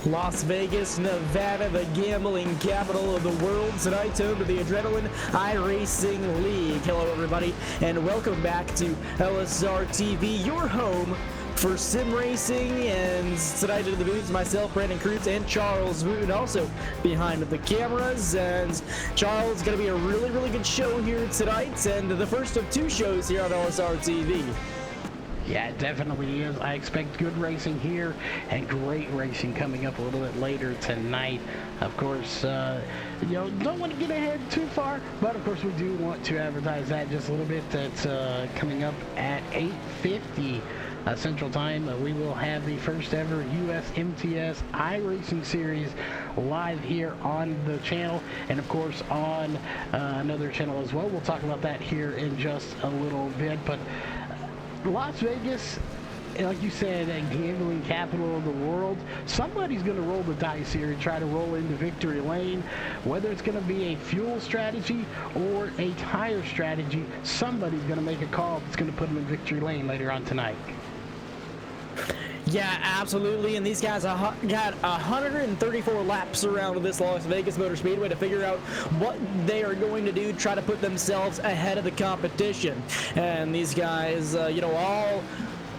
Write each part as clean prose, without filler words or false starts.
Las Vegas, Nevada, the gambling capital of the world. Tonight, home to the Adrenaline iRacing League. Hello, everybody, and welcome back to LSR TV, your home for sim racing. And tonight in the booths, myself, Brandon Cruz, and Charles Wooten also behind the cameras. And Charles, it's going to be a really good show here tonight, and the first of two shows here on LSR TV. Yeah, it definitely is. I expect good racing here and great racing coming up a little bit later tonight. Of course, don't want to get ahead too far, but of course we do want to advertise that just a little bit. That's coming up at 8:50 Central Time. We will have the first ever US MTS iRacing Series live here on the channel, and of course on another channel as well. We'll talk about that here in just a little bit, but Las Vegas, like you said, a gambling capital of the world. Somebody's going to roll the dice here and try to roll into victory lane. Whether it's going to be a fuel strategy or a tire strategy, somebody's going to make a call that's going to put them in victory lane later on tonight. Yeah, absolutely, and these guys got 134 laps around this Las Vegas Motor Speedway to figure out what they are going to do, try to put themselves ahead of the competition. And these guys, all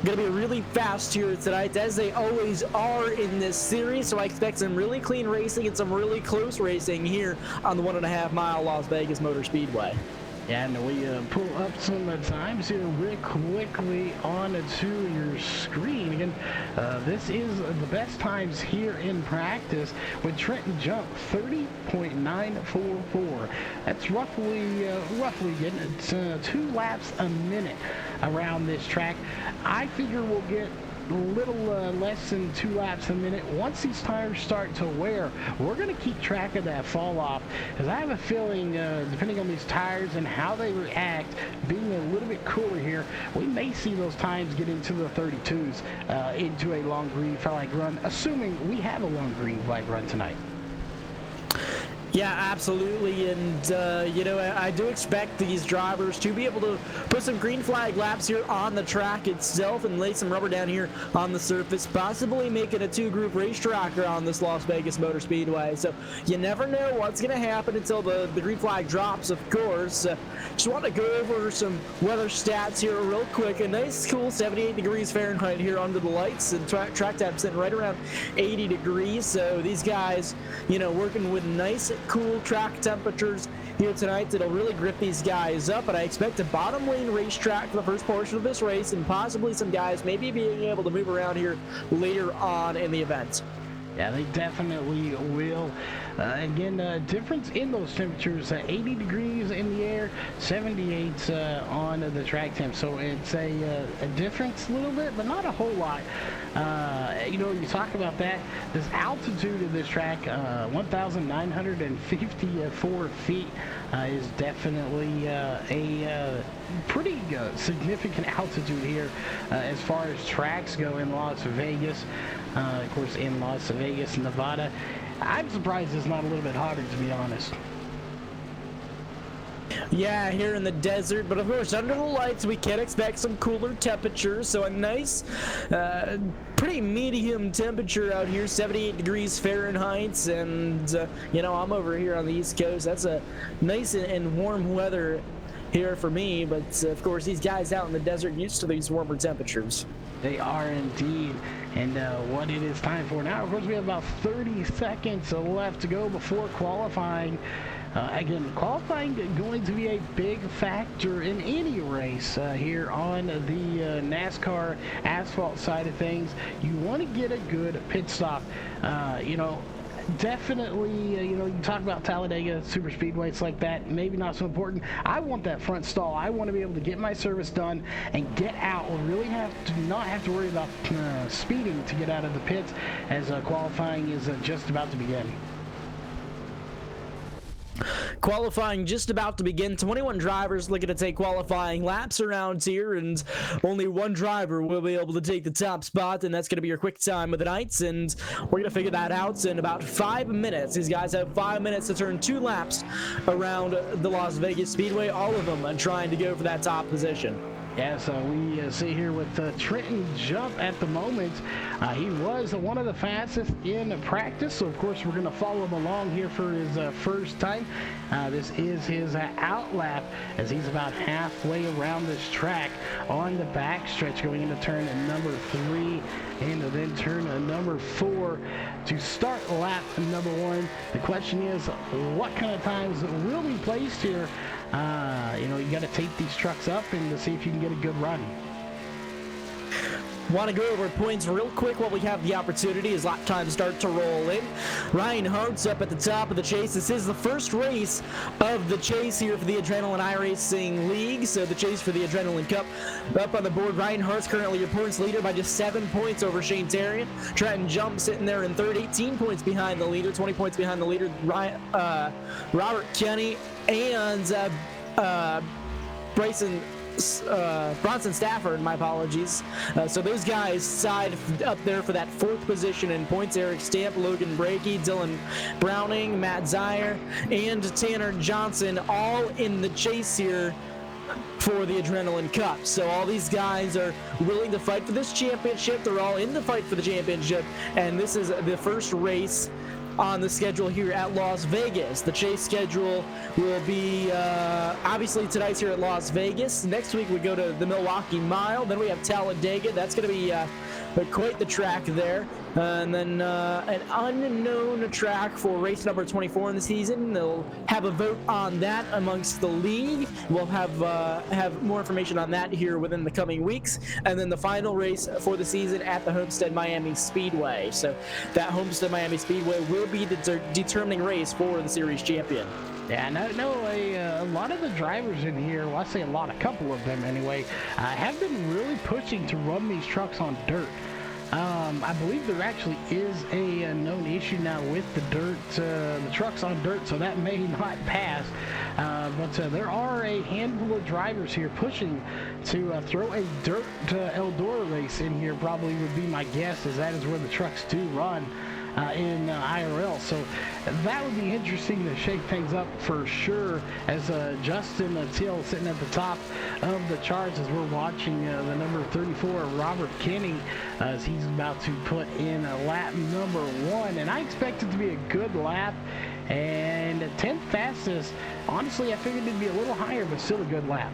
going to be really fast here tonight, as they always are in this series, so I expect some really clean racing and some really close racing here on the 1.5 mile Las Vegas Motor Speedway. Yeah, and we pull up some times here real quickly onto your screen. Again, this is the best times here in practice with Trenton Jump 30.944. That's roughly getting 2 laps a minute around this track. I figure we'll get a little less than 2 laps a minute. Once these tires start to wear, we're going to keep track of that fall off, because I have a feeling, depending on these tires and how they react, being a little bit cooler here, we may see those times get into the 32s into a long green flag run, assuming we have a long green flag run tonight. Yeah, absolutely, and I do expect these drivers to be able to put some green flag laps here on the track itself and lay some rubber down here on the surface, possibly making a 2-group racetrack around this Las Vegas Motor Speedway. So you never know what's going to happen until the green flag drops, of course. Just want to go over some weather stats here real quick. A nice cool 78 degrees Fahrenheit here under the lights, and track time sitting right around 80 degrees. So these guys, working with nice cool track temperatures here tonight that'll really grip these guys up. And I expect a bottom lane racetrack for the first portion of this race, and possibly some guys maybe being able to move around here later on in the event. Yeah, they definitely will. Again, difference in those temperatures, 80 degrees in the air, 78 on the track temp. So it's a difference a little bit, but not a whole lot. You talk about that. This altitude of this track, 1,954 feet, is definitely a pretty significant altitude here as far as tracks go in Las Vegas. Of course, in Las Vegas, Nevada. I'm surprised it's not a little bit hotter, to be honest. Yeah, here in the desert, but of course under the lights we can expect some cooler temperatures. So a nice, pretty medium temperature out here, 78 degrees Fahrenheit, and I'm over here on the East Coast. That's a nice and warm weather here for me, but of course these guys out in the desert used to these warmer temperatures. They are indeed. And what it is time for now, of course, we have about 30 seconds left to go before qualifying. Again, qualifying going to be a big factor in any race here on the NASCAR asphalt side of things. You want to get a good pit stop. Definitely, you talk about Talladega super speedways like that, maybe not so important. I want that front stall. I want to be able to get my service done and get out, or really not have to worry about speeding to get out of the pits, as qualifying is just about to begin. Qualifying just about to begin. 21 drivers looking to take qualifying laps around here, and only one driver will be able to take the top spot, and that's going to be your quick time of the night. And we're going to figure that out in about 5 minutes. These guys have 5 minutes to turn 2 laps around the Las Vegas Speedway, all of them trying to go for that top position. Yeah, so we see here with Trenton Jump at the moment. He was one of the fastest in practice, so of course we're going to follow him along here for his first time. This is his out lap as he's about halfway around this track on the back stretch, going into turn number 3 and then turn number 4 to start lap number 1. The question is, what kind of times will be placed here? You got to take these trucks up and to see if you can get a good run. Want to go over points real quick while we have the opportunity as lap times start to roll in. Ryan Hart's up at the top of the chase. This is the first race of the chase here for the Adrenaline iRacing League. So the chase for the Adrenaline Cup up on the board. Ryan Hart's currently your points leader by just 7 points over Shane Tarian. Trenton Jump sitting there in third, 18 points behind the leader, 20 points behind the leader. Robert Kenny and Bronson Stafford, my apologies. So those guys side up there for that 4th position in points. Eric Stamp, Logan Brakey, Dylan Browning, Matt Zier, and Tanner Johnson all in the chase here for the Adrenaline Cup. So all these guys are willing to fight for this championship. They're all in the fight for the championship, and this is the first race on the schedule here at Las Vegas. The chase schedule will be obviously tonight's here at Las Vegas. Next week we go to the Milwaukee Mile. Then we have Talladega. That's going to be quite the track there. And then an unknown track for race number 24 in the season. They'll have a vote on that amongst the league. We'll have more information on that here within the coming weeks. And then the final race for the season at the Homestead Miami Speedway. So that Homestead Miami Speedway will be the determining race for the series champion. Yeah, a lot of the drivers in here, well, I say a couple of them anyway, have been really pushing to run these trucks on dirt. I believe there actually is a known issue now with the dirt, the trucks on dirt, so that may not pass. But there are a handful of drivers here pushing to throw a dirt Eldora race in here, probably would be my guess, as that is where the trucks do run. In IRL, so that would be interesting to shake things up for sure, as Justin Till sitting at the top of the charts as we're watching the number 34 Robert Kinney as he's about to put in lap number 1, and I expect it to be a good lap, and 10th fastest. Honestly, I figured it'd be a little higher, but still a good lap.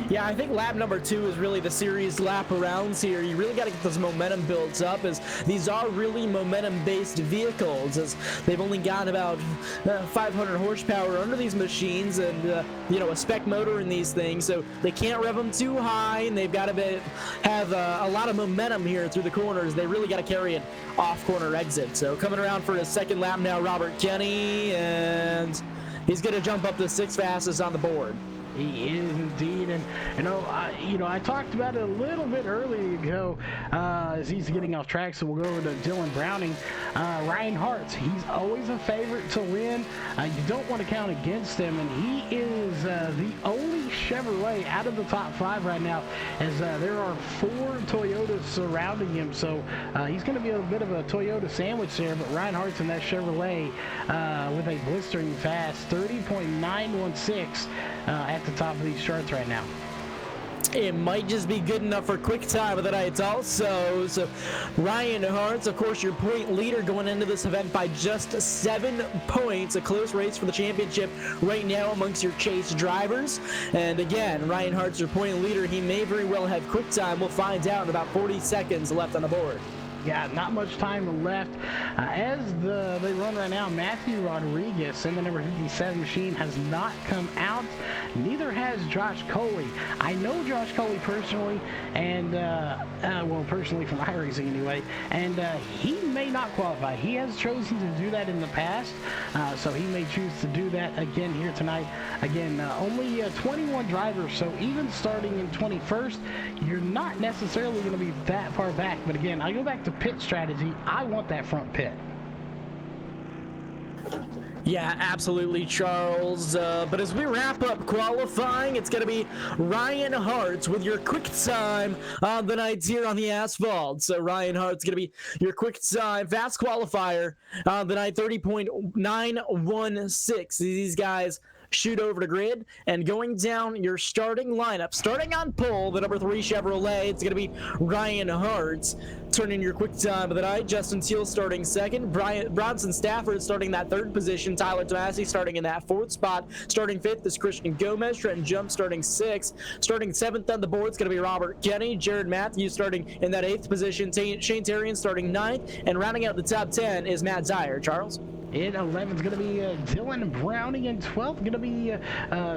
Yeah, I think lap number 2 is really the series lap arounds here. You really got to get those momentum builds up, as these are really momentum-based vehicles, as they've only got about 500 horsepower under these machines, and a spec motor in these things, so they can't rev them too high, and they've got to have a lot of momentum here through the corners. They really got to carry an off-corner exit. So coming around for his second lap now, Robert Kenny, and he's going to jump up to 6th fastest on the board. He is indeed, and I talked about it a little bit earlier ago as he's getting off track. So we'll go over to Dylan Browning. Ryan Hart, he's always a favorite to win. You don't want to count against him, and he is the only Chevrolet out of the top 5 right now, as there are 4 Toyotas surrounding him. So he's going to be a bit of a Toyota sandwich there, but Ryan Hart's in that Chevrolet with a blistering fast 30.916 at the top of these charts right now. It might just be good enough for quick time of the night also. So Ryan Hart's, of course, your point leader going into this event by just 7 points. A close race for the championship right now amongst your chase drivers. And again, Ryan Hart's your point leader. He may very well have quick time. We'll find out in about 40 seconds left on the board. Yeah, not much time left. As they run right now, Matthew Rodriguez in the number 57 machine has not come out. Neither has Josh Coley. I know Josh Coley personally, and personally from iRacing anyway, and he may not qualify. He has chosen to do that in the past, so he may choose to do that again here tonight. Again, only 21 drivers, so even starting in 21st, you're not necessarily going to be that far back. But again, I go back to pit strategy. I want that front pit. Yeah, absolutely, Charles. But as we wrap up qualifying, it's going to be Ryan Hart with your quick time on the nights here on the asphalt. So Ryan Hart's going to be your quick time fast qualifier on the night, 30.916. These guys shoot over to grid. And going down your starting lineup, starting on pole, the number 3 Chevrolet, it's going to be Ryan Hart. Turning your quick time of the night, Justin Teal starting second, Bronson Stafford starting that third position, Tyler Tomasi starting in that fourth spot, starting fifth is Christian Gomez, Trenton Jump starting sixth, starting seventh on the board, it's going to be Robert Kenny, Jared Matthews starting in that eighth position, Shane Terrian starting ninth, and rounding out the top 10 is Matt Dyer. Charles? In 11th is going to be Dylan Browning. In 12th going to be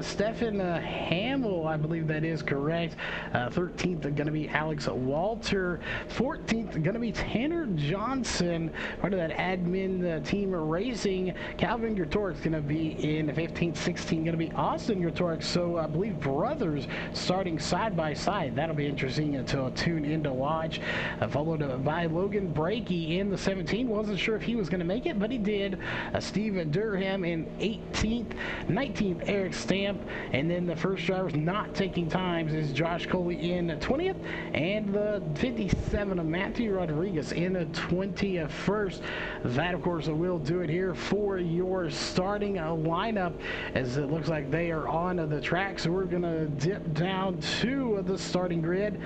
Stephen Hamill, I believe that is correct. 13th going to be Alex Walter. 14th going to be Tanner Johnson, part of that admin team racing. Calvin Gertorix going to be in 15th. 16th going to be Austin Gertorix. So I believe brothers starting side by side. That'll be interesting to tune in to watch. Followed by Logan Brakey in the 17th. Wasn't sure if he was going to make it, but he did. Steve Durham in 18th, 19th Eric Stamp, and then the first drivers not taking times is Josh Coley in 20th, and the 57 of Matthew Rodriguez in the 21st. That, of course, will do it here for your starting lineup, as it looks like they are on the track. So we're going to dip down to the starting grid.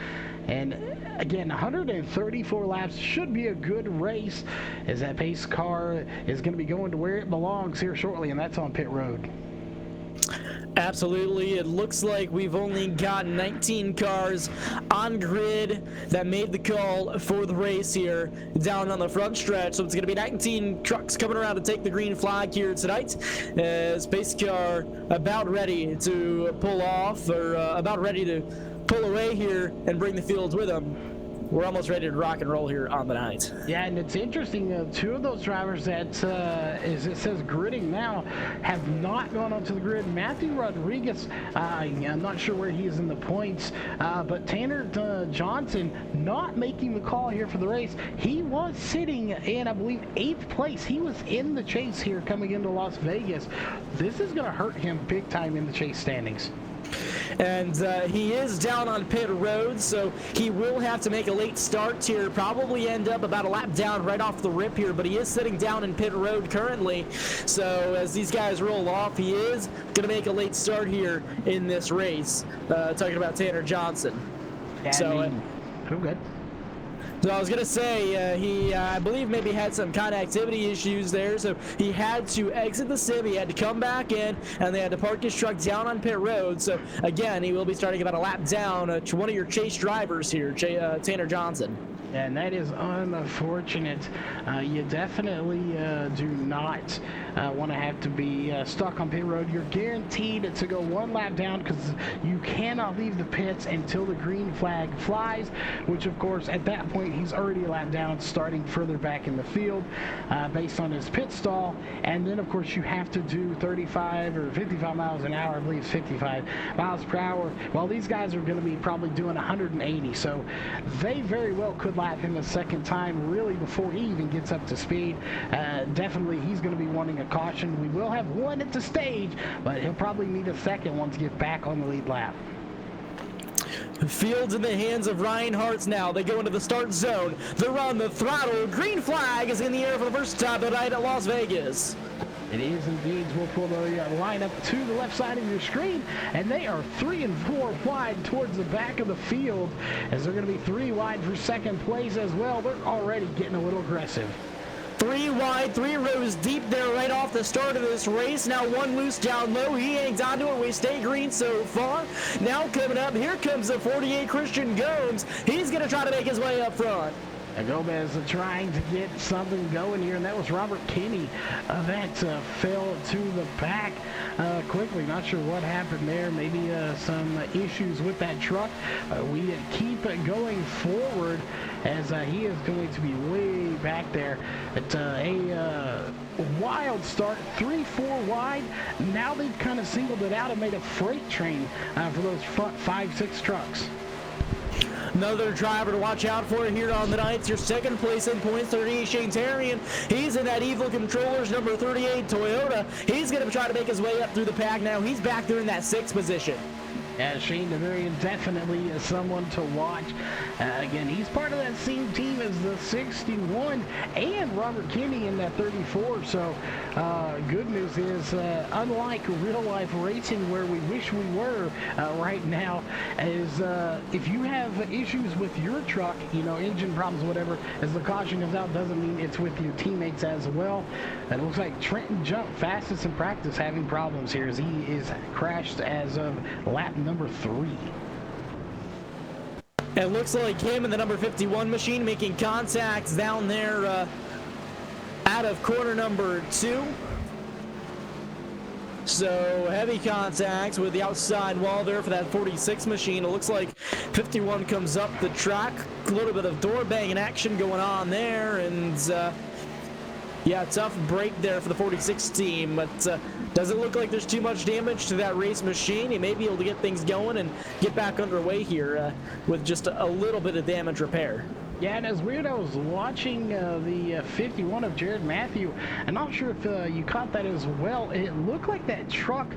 And again, 134 laps should be a good race, as that pace car is going to be going to where it belongs here shortly, and that's on pit road. Absolutely. It looks like we've only got 19 cars on grid that made the call for the race here down on the front stretch. So it's going to be 19 trucks coming around to take the green flag here tonight, as pace car about ready to pull off, or about ready to pull away here and bring the fields with them. We're almost ready to rock and roll here on the night. Yeah, and it's interesting, two of those drivers that, as it says gridding now, have not gone onto the grid. Matthew Rodriguez, I'm not sure where he is in the points, but Tanner Johnson not making the call here for the race. He was sitting in, I believe, 8th place. He was in the chase here coming into Las Vegas. This is going to hurt him big time in the chase standings. And he is down on pit road, so he will have to make a late start here, probably end up about a lap down right off the rip here, but he is sitting down in pit road currently. So as these guys roll off, he is going to make a late start here in this race, talking about Tanner Johnson. Yeah, so, good. So I was going to say, he, I believe, maybe had some connectivity issues there, so he had to exit the sim, he had to come back in, and they had to park his truck down on pit road. So, again, he will be starting about a lap down, one of your chase drivers here, Tanner Johnson. And that is unfortunate. You definitely do not want to have to be stuck on pit road. You're guaranteed to go one lap down, because you cannot leave the pits until the green flag flies, which of course at that point he's already a lap down, starting further back in the field based on his pit stall. And then of course you have to do 35 or 55 miles an hour, I believe 55 miles per hour, while these guys are going to be probably doing 180. So they very well could lap him a second time, really, before he even gets up to speed. Definitely he's going to be wanting a caution. We will have one at the stage, but he'll probably need a second one to get back on the lead lap. Fields in the hands of Ryan Hartz now. They go into the start zone. They're on the throttle. Green flag is in the air for the first time tonight at Las Vegas. It is indeed. We'll pull the line up to the left side of your screen, and they are 3 and 4 wide towards the back of the field, as they're going to be 3 wide for second place as well. They're already getting a little aggressive. 3 wide, 3 rows deep there right off the start of this race. Now one loose down low. He hangs onto it. We stay green so far. Now coming up, here comes the 48 Christian Gomes. He's going to try to make his way up front. Gomez trying to get something going here, and that was Robert Kinney that fell to the back quickly. Not sure what happened there. Maybe some issues with that truck. We keep going forward, as he is going to be way back there. It's a wild start, 3-4 wide. Now they've kind of singled it out and made a freight train for those front 5-6 trucks. Another driver to watch out for here on the night. Your second place in points, 38 Shane Terrian. He's in that Evil Controllers number 38 Toyota. He's going to try to make his way up through the pack now. He's back there in that 6th position. Yeah, Shane Deverian definitely is someone to watch. Again, he's part of that same team as the 61 and Robert Kinney in that 34. So good news is, unlike real life racing where we wish we were right now, is if you have issues with your truck, you know, engine problems, whatever, as the caution comes out, doesn't mean it's with your teammates as well. And it looks like Trenton jumped fastest in practice having problems here as he is crashed as of lap number 3. It looks like him and the number 51 machine making contacts down there out of corner number 2. So heavy contacts with the outside wall there for that 46 machine. It looks like 51 comes up the track. A little bit of door banging action going on there, and yeah, tough break there for the 46 team, but doesn't look like there's too much damage to that race machine. He may be able to get things going and get back underway here with just a little bit of damage repair. Yeah, and as weird, I was watching the 51 of Jared Matthew. I'm not sure if you caught that as well. It looked like that truck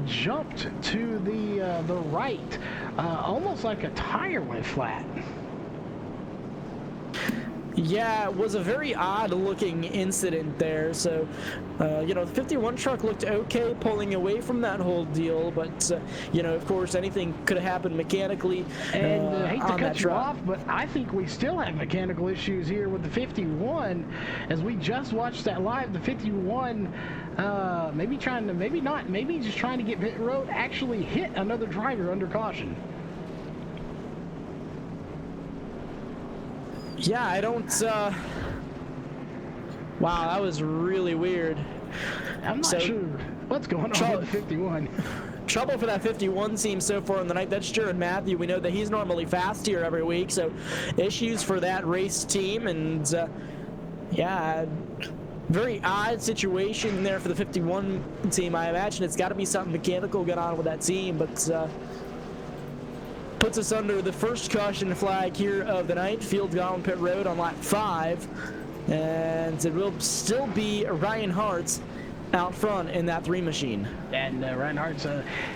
jumped to the right, almost like a tire went flat. Yeah, it was a very odd looking incident there. So, you know, the 51 truck looked okay pulling away from that whole deal, but, you know, of course, anything could have happened mechanically and I hate to on that cut you truck. off, but I think we still have mechanical issues here with the 51. As we just watched that live, the 51, maybe just trying to get pit road, actually hit another driver under caution. Yeah, I don't, wow, that was really weird. I'm not sure what's going on with the 51. Trouble for that 51 team so far in the night. That's Jared Matthew. We know that he's normally fast here every week, so issues for that race team, and yeah, very odd situation there for the 51 team. I imagine it's got to be something mechanical going on with that team, but puts us under the first caution flag here of the night. Field down pit road on lap 5. And it will still be Ryan Hartz out front in that 3 machine. And Ryan Hartz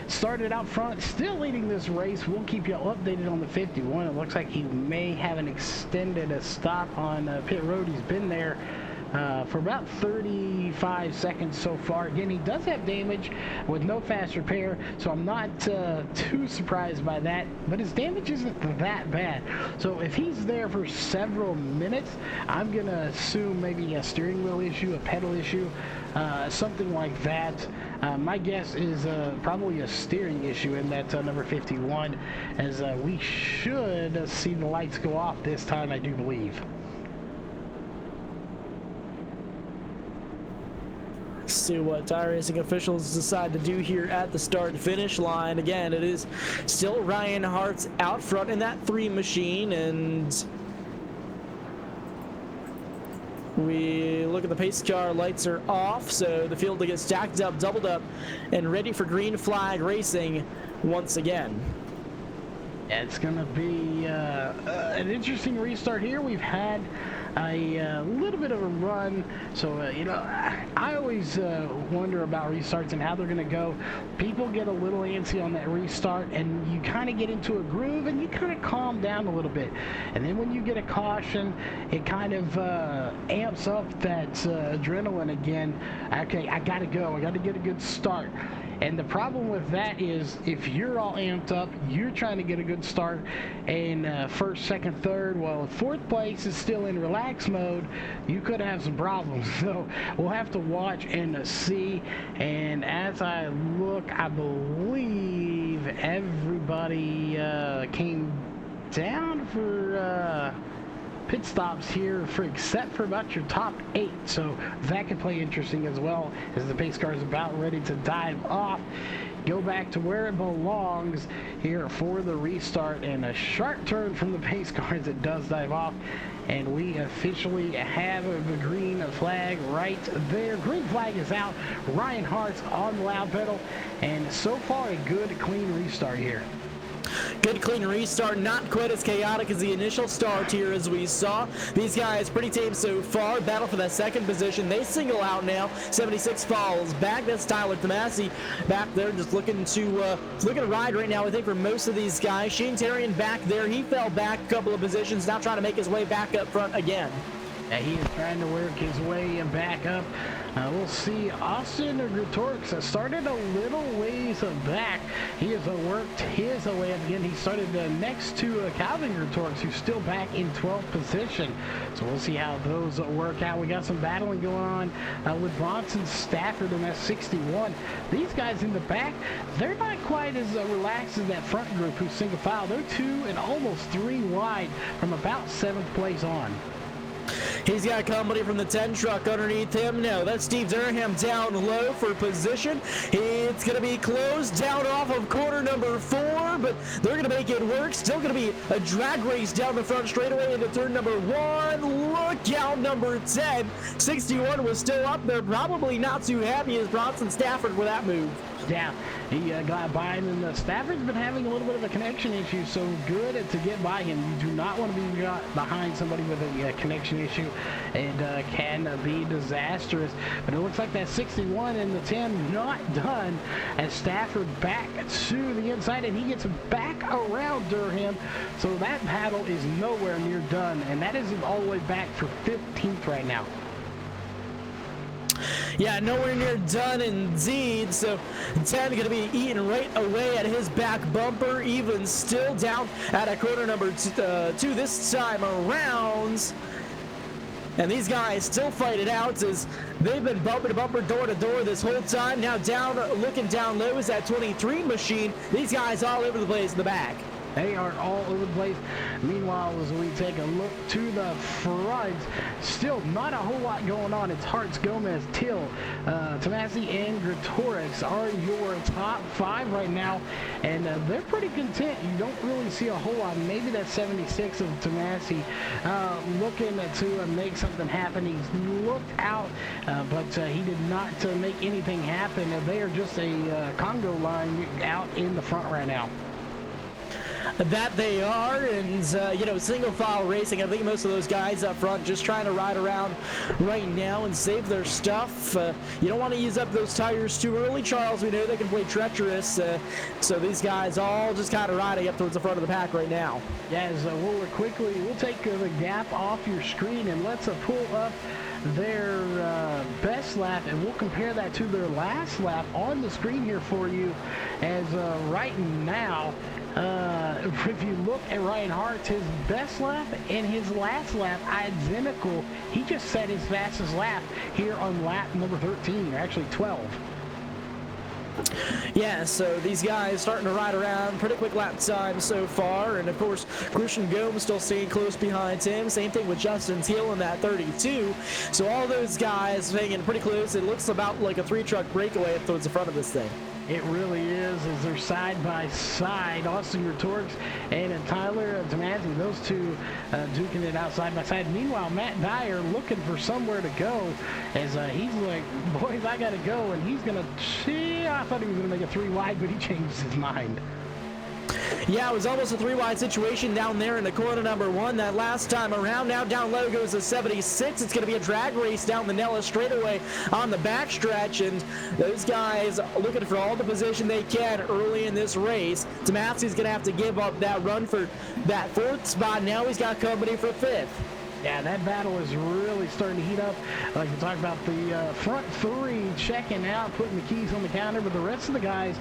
started out front, still leading this race. We'll keep you updated on the 51. It looks like he may have an extended stop on pit road. He's been there for about 35 seconds so far. Again, he does have damage with no fast repair, so I'm not too surprised by that, but his damage isn't that bad. So if he's there for several minutes, I'm going to assume maybe a steering wheel issue, a pedal issue, something like that. My guess is probably a steering issue in that number 51, as we should see the lights go off this time, I do believe. See what tire racing officials decide to do here at the start and finish line. Again, it is still Ryan Hartz out front in that 3 machine, and we look at the pace car, lights are off, so the field will get stacked up, doubled up, and ready for green flag racing once again. It's going to be an interesting restart here. We've had a little bit of a run, so you know, I always wonder about restarts and how they're going to go. People get a little antsy on that restart, and you kind of get into a groove, and you kind of calm down a little bit. And then when you get a caution, it kind of amps up that adrenaline again. Okay, I got to go. I got to get a good start. And the problem with that is, if you're all amped up, you're trying to get a good start in first, second, third, well, if fourth place is still in relax mode, you could have some problems. So we'll have to watch and see. And as I look, I believe everybody came down for pit stops here, except for about your top 8, so that could play interesting as well, as the pace car is about ready to dive off, go back to where it belongs here for the restart, and a sharp turn from the pace car as it does dive off, and we officially have the green flag right there. Green flag is out. Ryan Hartz on the loud pedal, and so far a good clean restart here. Good clean restart, not quite as chaotic as the initial start here as we saw. At guys pretty tame so far. Battle for that second position. They single out now. 76 falls back. That's Tyler Tomasi back there just looking to ride right now, I think, for most of these guys. Shane Terrian back there. He fell back a couple of positions, now trying to make his way back up front again. He is trying to work his way back up. We'll see Austin Gretorix started a little ways back. He has worked his way up again. He started next to Calvin Gretorix, who's still back in 12th position. So we'll see how those work out. We got some battling going on with Bronson Stafford in that 61. These guys in the back, they're not quite as relaxed as that front group who's single file. They're 2 and almost 3 wide from about 7th place on. He's got company from the 10 truck underneath him. No, that's Steve Durham down low for position. It's going to be closed down off of corner number 4, but they're going to make it work. Still going to be a drag race down the front straightaway into turn number 1. Look out, number 10. 61 was still up there. Probably not too happy as Bronson Stafford with that move. Yeah, he got by him, and Stafford's been having a little bit of a connection issue, so good to get by him. You do not want to be behind somebody with a connection issue. It can be disastrous, but it looks like that 61 and the 10 not done as Stafford back to the inside, and he gets back around Durham, so that battle is nowhere near done, and that is all the way back for 15th right now. Yeah, nowhere near done indeed. So 10 going to be eating right away at his back bumper, even still down at a corner number 2 this time around. And these guys still fight it out as they've been bumper to bumper, door to door this whole time. Now down, looking down low is that 23 machine. These guys all over the place in the back. They are all over the place. Meanwhile, as we take a look to the front, still not a whole lot going on. It's Hartz, Gomez, Till, Tomasi, and Gretorix are your top 5 right now, and they're pretty content. You don't really see a whole lot. Maybe that 76 of Tomasi looking to make something happen. He's looked out, but he did not make anything happen. They are just a Congo line out in the front right now. That they are, and single file racing, I think most of those guys up front just trying to ride around right now and save their stuff. You don't want to use up those tires too early, Charles. We know they can play treacherous, so these guys all just kind of riding up towards the front of the pack right now. Yeah, we'll take the gap off your screen, and let's pull up their best lap, and we'll compare that to their last lap on the screen here for you. As right now, if you look at Ryan Hart, his best lap and his last lap identical. He just set his fastest lap here on lap number 13, or actually 12. Yeah, so these guys starting to ride around, pretty quick lap time so far, and of course Christian Gomes still staying close behind him. Same thing with Justin Teal in that 32. So all those guys hanging pretty close. It looks about like a 3-truck breakaway up towards the front of this thing. It really is, as they're side by side. Austin Gretorix and Tyler Tomasi, those two duking it out side by side. Meanwhile, Matt Dyer looking for somewhere to go, as he's like, boys, I got to go. And he's going to, I thought he was going to make a 3 wide, but he changed his mind. Yeah, it was almost a 3-wide situation down there in the corner number 1 that last time around. Now down low goes the 76. It's going to be a drag race down the Nellis straightaway on the backstretch, and those guys looking for all the position they can early in this race. Tomasi's going to have to give up that run for that 4th spot. Now he's got company for 5th. Yeah, that battle is really starting to heat up. Like we talked about, the front 3 checking out, putting the keys on the counter, but the rest of the guys,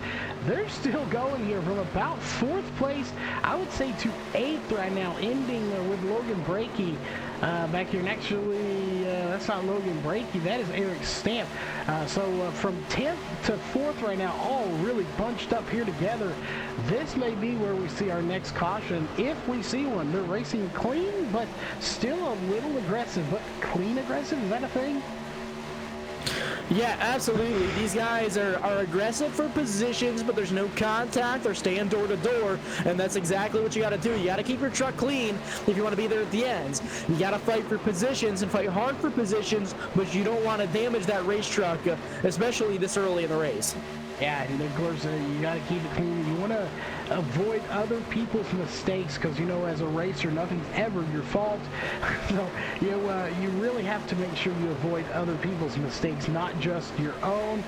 they're still going here from about 4th place, I would say, to 8th right now, ending with Logan Brakey back here. And actually, that's not Logan Brakey, that is Eric Stamp. So from 10th to 4th right now, all really bunched up here together. This may be where we see our next caution, if we see one. They're racing clean, but still a little aggressive. But clean aggressive, is that a thing? Yeah, absolutely. These guys are aggressive for positions, but there's no contact. They're staying door to door, and that's exactly what you got to do. You got to keep your truck clean if you want to be there at the ends. You got to fight for positions and fight hard for positions, but you don't want to damage that race truck, especially this early in the race. Yeah, and of course, you got to keep it clean. You want to avoid other people's mistakes because, you know, as a racer, nothing's ever your fault. So, you really have to make sure you avoid other people's mistakes, not just your own.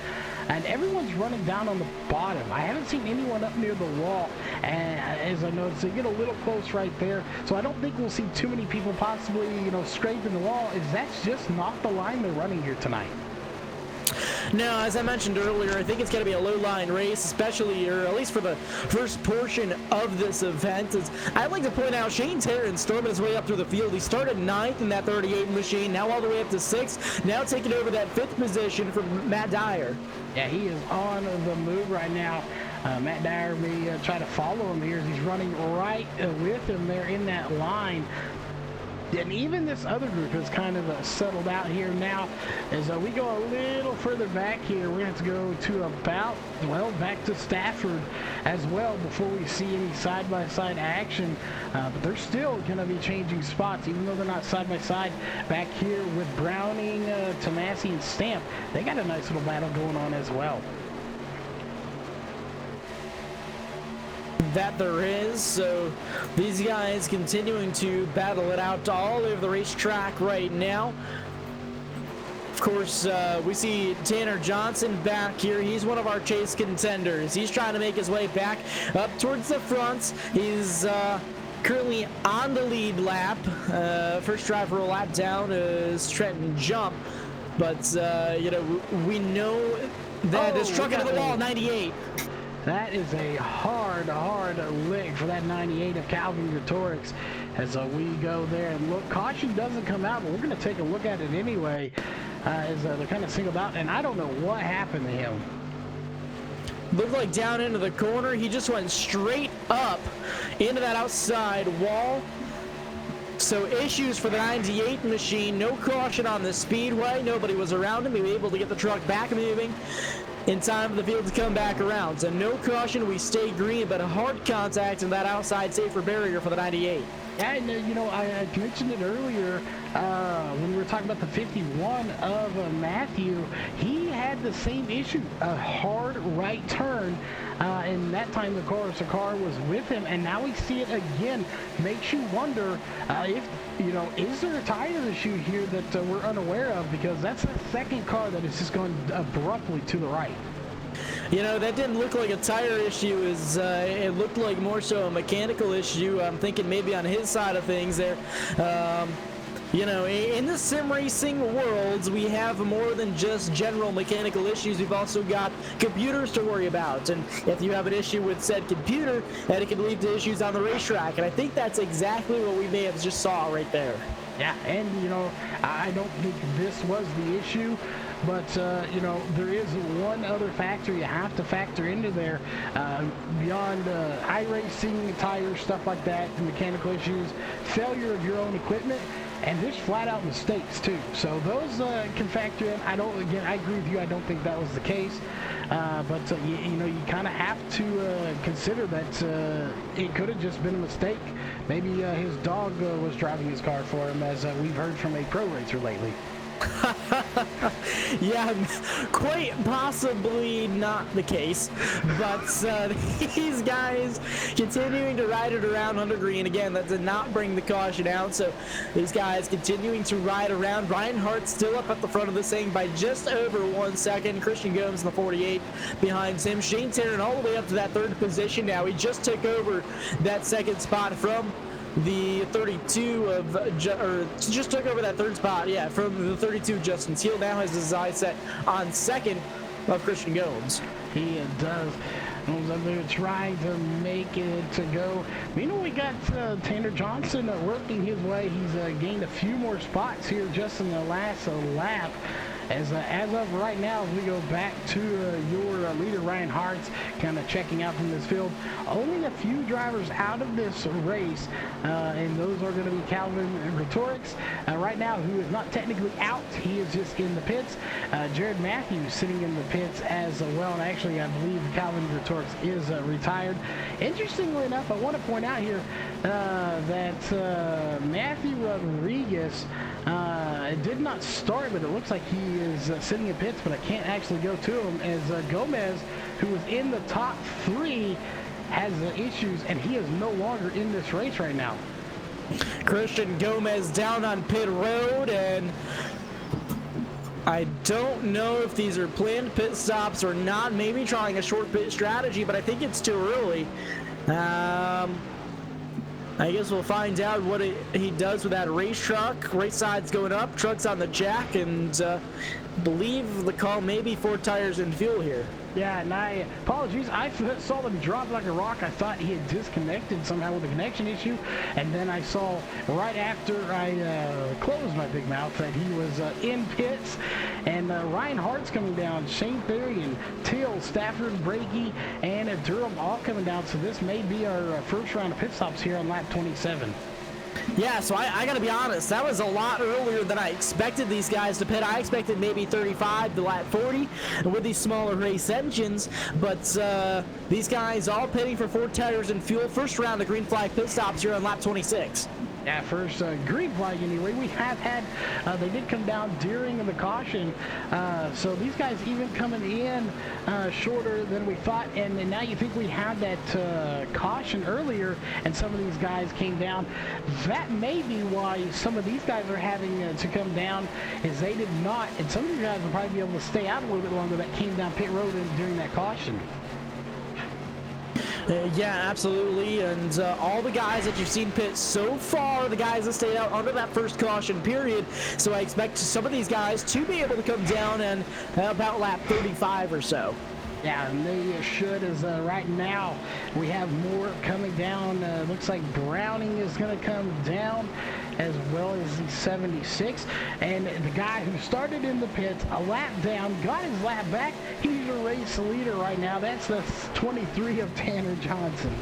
And everyone's running down on the bottom. I haven't seen anyone up near the wall, and as I noticed, they get a little close right there. So I don't think we'll see too many people possibly, scraping the wall, as that's just not the line they're running here tonight. No, as I mentioned earlier, I think it's going to be a low-line race, especially, or at least for the first portion of this event. I'd like to point out Shane Tarrant storming his way up through the field. He started 9th in that 38 machine, now all the way up to 6th, now taking over that 5th position from Matt Dyer. Yeah, he is on the move right now. Matt Dyer may try to follow him here as he's running right with him there in that line. And even this other group has kind of settled out here now. As we go a little further back here, we're going to have to go to about, back to Stafford as well before we see any side-by-side action. But they're still going to be changing spots, even though they're not side-by-side. Back here with Browning, Tomasi, and Stamp, they got a nice little battle going on as well. That there is, so these guys continuing to battle it out all over the racetrack right now. Of course, we see Tanner Johnson back here. He's one of our chase contenders. He's trying to make his way back up towards the front. He's currently on the lead lap. First driver a lap down is Trenton Jump, but we know that this truck into the wall, 98. That is a hard lick for that 98 of Calvin Gretorix. As we go there and look, caution doesn't come out, but we're going to take a look at it anyway. As they're kind of singled out, and I don't know what happened to him. Looked like down into the corner. He just went straight up into that outside wall. So issues for the 98 machine. No caution on the speedway. Nobody was around him. He was able to get the truck back moving in time for the field to come back around. So no caution, we stay green, but a hard contact in that outside safer barrier for the 98. Yeah, and I mentioned it earlier when we were talking about the 51 of Matthew. He had the same issue, a hard right turn, and that time, of course, the car was with him, and now we see it again. Makes you wonder if, is there a tire issue here that we're unaware of, because that's the second car that is just going abruptly to the right. That didn't look like a tire issue. It looked like more so a mechanical issue. I'm thinking maybe on his side of things there. In the sim racing worlds, we have more than just general mechanical issues. We've also got computers to worry about. And if you have an issue with said computer, then it can lead to issues on the racetrack. And I think that's exactly what we may have just saw right there. Yeah, and, I don't think this was the issue. But, there is one other factor you have to factor into there beyond iRacing, tires, stuff like that, mechanical issues, failure of your own equipment, and just flat-out mistakes, too. So those can factor in. I agree with you. I don't think that was the case. But, you kind of have to consider that it could have just been a mistake. Maybe his dog was driving his car for him, as we've heard from a pro racer lately. Yeah, quite possibly not the case, but these guys continuing to ride it around under green. Again, that did not bring the caution out, so these guys continuing to ride around. Ryan Hart still up at the front of this thing by just over 1 second. Christian Gomes in the 48 behind him. Shane Tarrant all the way up to that third position now. He just took over that second spot from the 32 just took over that third spot, from the 32 Justin Teal. Now has his eyes set on second of Christian Gomes. He does. They're trying to make it to go. We got Tanner Johnson working his way. He's gained a few more spots here just in the last lap. As of right now, as we go back to your leader, Ryan Hart's kind of checking out from this field. Only a few drivers out of this race, and those are going to be Calvin Gretorix right now, who is not technically out. He is just in the pits. Jared Matthews sitting in the pits as well. And actually, I believe Calvin Gretorix Hartz is retired. Interestingly enough, I want to point out here that Matthew Rodriguez did not start, but it looks like he is sitting in pits, but I can't actually go to him, as Gomez, who was in the top 3, has issues, and he is no longer in this race right now. Christian Gomez down on pit road, and I don't know if these are planned pit stops or not. Maybe trying a short pit strategy, but I think it's too early. I guess we'll find out what he does with that race truck. Race side's going up, truck's on the jack, and believe the call may be 4 tires and fuel here. Yeah, and apologies, I saw them drop like a rock. I thought he had disconnected somehow with a connection issue, and then I saw right after I closed my big mouth that he was in pits, and Ryan Hart's coming down, Shane Therian, Till, Stafford, Brakey, and Durham all coming down, so this may be our first round of pit stops here on lap 27. Yeah, so I gotta be honest, that was a lot earlier than I expected these guys to pit. I expected maybe 35 to lap 40 with these smaller race engines, but these guys all pitting for 4 tires and fuel. First round of green flag pit stops here on lap 26. Yeah, first green flag anyway. We have had, they did come down during the caution, so these guys even coming in shorter than we thought, and now you think we had that caution earlier, and some of these guys came down. That may be why some of these guys are having to come down, is they did not, and some of these guys will probably be able to stay out a little bit longer that came down pit road during that caution. Yeah, absolutely, and all the guys that you've seen pit so far, the guys that stayed out under that first caution period, so I expect some of these guys to be able to come down and about lap 35 or so. Yeah, and they should, as right now we have more coming down. Looks like Browning is going to come down, as well as the 76. And the guy who started in the pits, a lap down, got his lap back. He's a race leader right now. That's the 23 of Tanner Johnson.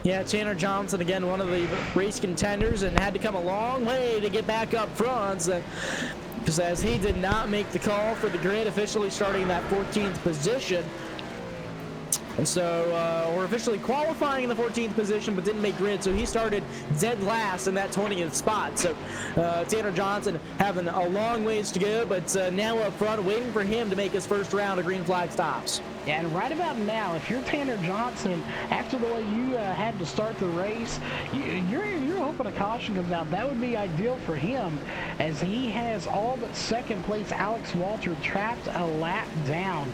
Yeah, Tanner Johnson, again, one of the race contenders, and had to come a long way to get back up front. Because as he did not make the call for the grid, officially starting that 14th position. And so we're officially qualifying in the 14th position, but didn't make grid, so he started dead last in that 20th spot. So Tanner Johnson having a long ways to go, but now up front, waiting for him to make his first round of green flag stops. Yeah, and right about now, if you're Tanner Johnson, after the way you had to start the race, you're hoping a caution comes out. That would be ideal for him, as he has all but second place Alex Walter trapped a lap down.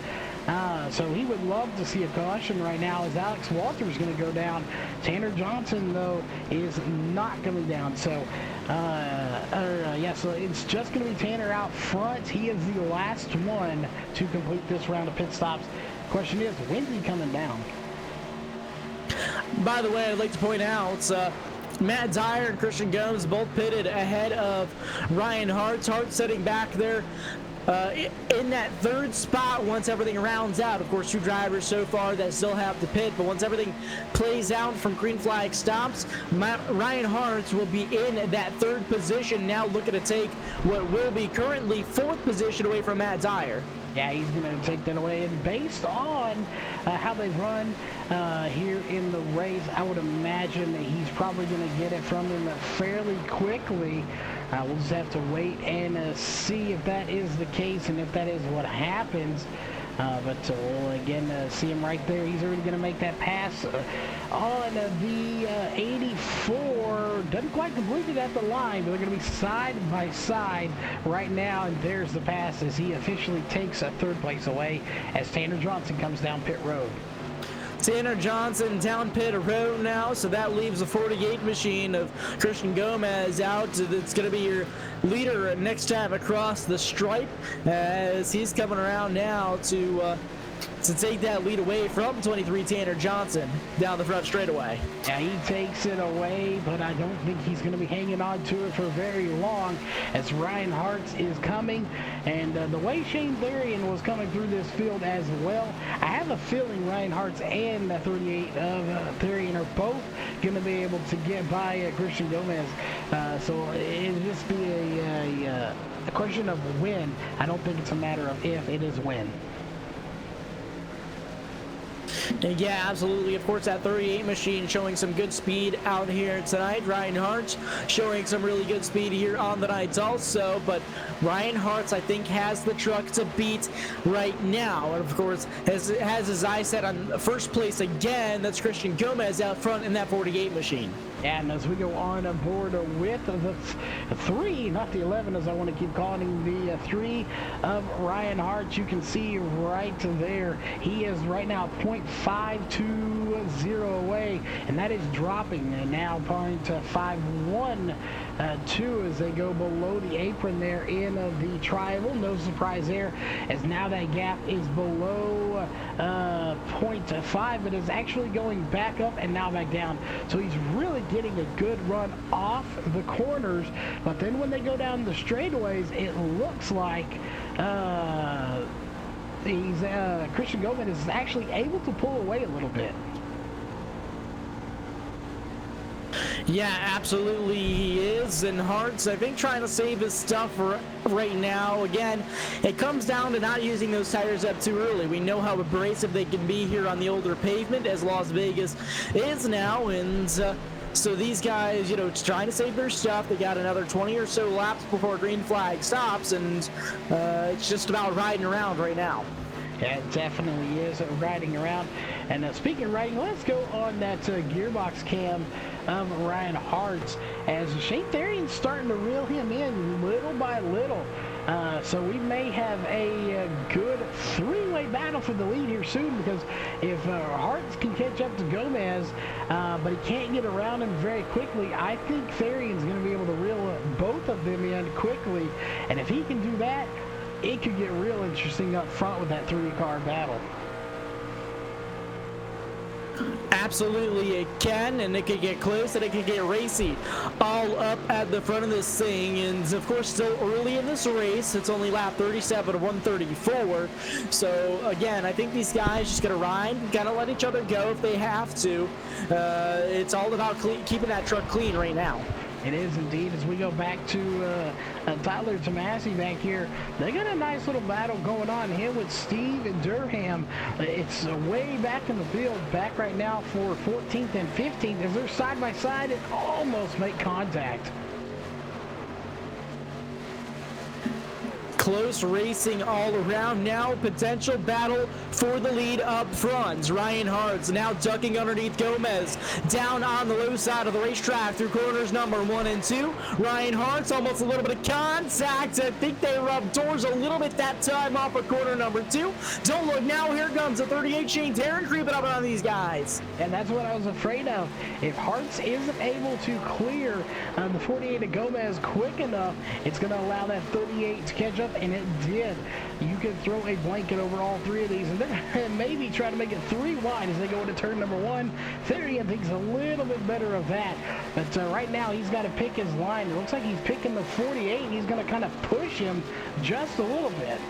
So he would love to see a caution right now, as Alex Walter is going to go down. Tanner Johnson, though, is not coming down. So, yeah, so it's just going to be Tanner out front. He is the last one to complete this round of pit stops. Question is, when's he coming down? By the way, I'd like to point out, Matt Dyer and Christian Gomes both pitted ahead of Ryan Hart. Hart sitting back there in that third spot once everything rounds out. Of course, 2 drivers so far that still have to pit, but once everything plays out from green flag stops, Ryan Hart will be in that 3rd position, now looking to take what will be currently 4th position away from Matt Dyer. Yeah, he's going to take that away, and based on how they've run here in the race, I would imagine that he's probably going to get it from him fairly quickly. We'll just have to wait and see if that is the case and if that is what happens. But we'll again see him right there. He's already going to make that pass on the 84. Doesn't quite complete it at the line, but they're going to be side by side right now. And there's the pass as he officially takes a 3rd place away as Tanner Johnson comes down pit road. Tanner Johnson down pit road now, so that leaves a 48 machine of Christian Gomez out. That's going to be your leader next time across the stripe, as he's coming around now to take that lead away from 23 Tanner Johnson down the front straightaway. Yeah, he takes it away, but I don't think he's going to be hanging on to it for very long, as Ryan Hartz is coming. And the way Shane Therian was coming through this field as well, I have a feeling Ryan Hartz and 38 of Therian are both going to be able to get by Christian Gomez. So it'll just be a question of when. I don't think it's a matter of if, it is when. And yeah, absolutely. Of course, that 38 machine showing some good speed out here tonight. Ryan Hart showing some really good speed here on the night also. But Ryan Hart, I think, has the truck to beat right now. And of course, has his eyes set on first place again. That's Christian Gomez out front in that 48 machine. And as we go on aboard with the 3, not the 11 as I want to keep calling him, the 3 of Ryan Hart, you can see right there, he is right now 0.520 away, and that is dropping and now 0.512 as they go below the apron there in the tribal. No surprise there, as now that gap is below 0.5, but is actually going back up and now back down. So he's really getting a good run off the corners, but then when they go down the straightaways, it looks like Christian Gomez is actually able to pull away a little bit. Yeah, absolutely he is, and Hart's, I think, trying to save his stuff right now. Again, it comes down to not using those tires up too early. We know how abrasive they can be here on the older pavement, as Las Vegas is now, and so these guys, you know, trying to save their stuff. They got another 20 or so laps before green flag stops, and it's just about riding around right now. Yeah, it definitely is riding around. And speaking of riding, let's go on that gearbox cam of Ryan Hart's as Shane Therian's starting to reel him in little by little. So we may have a good 3-way battle for the lead here soon, because if Hart's can catch up to Gomez, but he can't get around him very quickly, I think Therian's going to be able to reel both of them in quickly. And if he can do that, it could get real interesting up front with that 3-car battle. Absolutely it can, and it could get close, and it could get racy all up at the front of this thing. And of course, still early in this race. It's only lap 37 of 134. So again, I think these guys just gotta ride, gotta let each other go if they have to. It's all about keeping that truck clean right now. It is indeed. As we go back to Tyler Tomasi back here, they got a nice little battle going on here with Steve and Durham. It's way back in the field, back right now for 14th and 15th. As they're side by side and almost make contact. Close racing all around. Now potential battle for the lead up front. Ryan Hart's now ducking underneath Gomez. Down on the low side of the racetrack through corners number 1 and 2. Ryan Hart's almost a little bit of contact. I think they rubbed doors a little bit that time off of corner number 2. Don't look now. Here comes the 38 Shane Tarrant creeping up on these guys. And that's what I was afraid of. If Hart's isn't able to clear the 48 of Gomez quick enough, it's going to allow that 38 to catch up. And it did. You could throw a blanket over all 3 of these, and then maybe try to make it 3 wide as they go into turn number 1. Therian thinks a little bit better of that, but right now he's got to pick his line. It looks like he's picking the 48, and he's going to kind of push him just a little bit.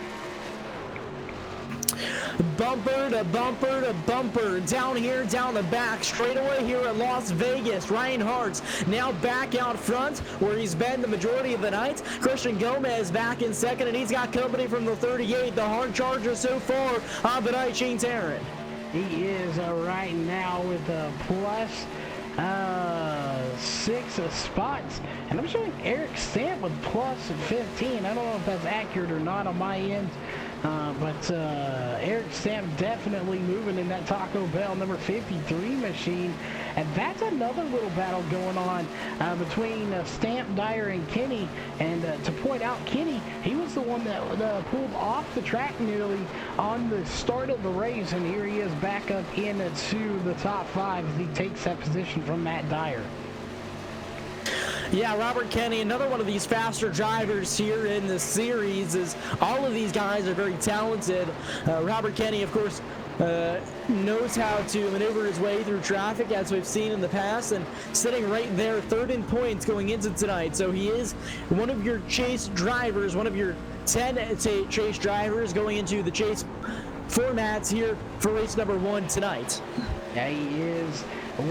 Bumper to bumper to bumper, down here, down the back, straight away here at Las Vegas. Ryan Hart's now back out front where he's been the majority of the night. Christian Gomez back in second, and he's got company from the 38, the Hart Charger so far on the night, Shane Tarrant. He is right now with a plus 6 spots, and I'm showing Eric Stamp with plus 15. I don't know if that's accurate or not on my end. But Eric Stamp definitely moving in that Taco Bell number 53 machine. And that's another little battle going on between Stamp, Dyer, and Kenny. And to point out, Kenny, he was the one that pulled off the track nearly on the start of the race. And here he is back up into the top 5 as he takes that position from Matt Dyer. Yeah, Robert Kenny, another one of these faster drivers here in the series. Is all of these guys are very talented. Robert Kenny, of course, knows how to maneuver his way through traffic, as we've seen in the past, and sitting right there, 3rd in points going into tonight. So he is one of your chase drivers, one of your 10 chase drivers going into the chase formats here for race number 1 tonight. Yeah, he is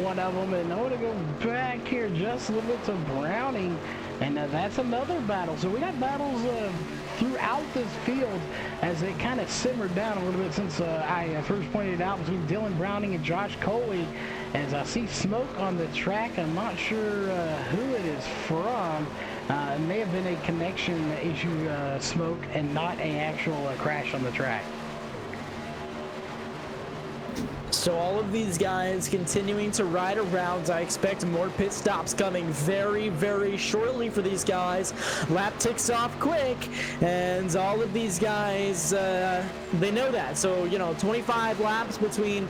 one of them. And I want to go back here just a little bit to Browning, and that's another battle. So we got battles throughout this field as it kind of simmered down a little bit since I first pointed it out between Dylan Browning and Josh Coley. As I see smoke on the track, I'm not sure who it is from. It may have been a connection issue smoke and not an actual crash on the track. So all of these guys continuing to ride around. I expect more pit stops coming very, very shortly for these guys. Lap ticks off quick, and all of these guys, they know that. So, you know, 25 laps between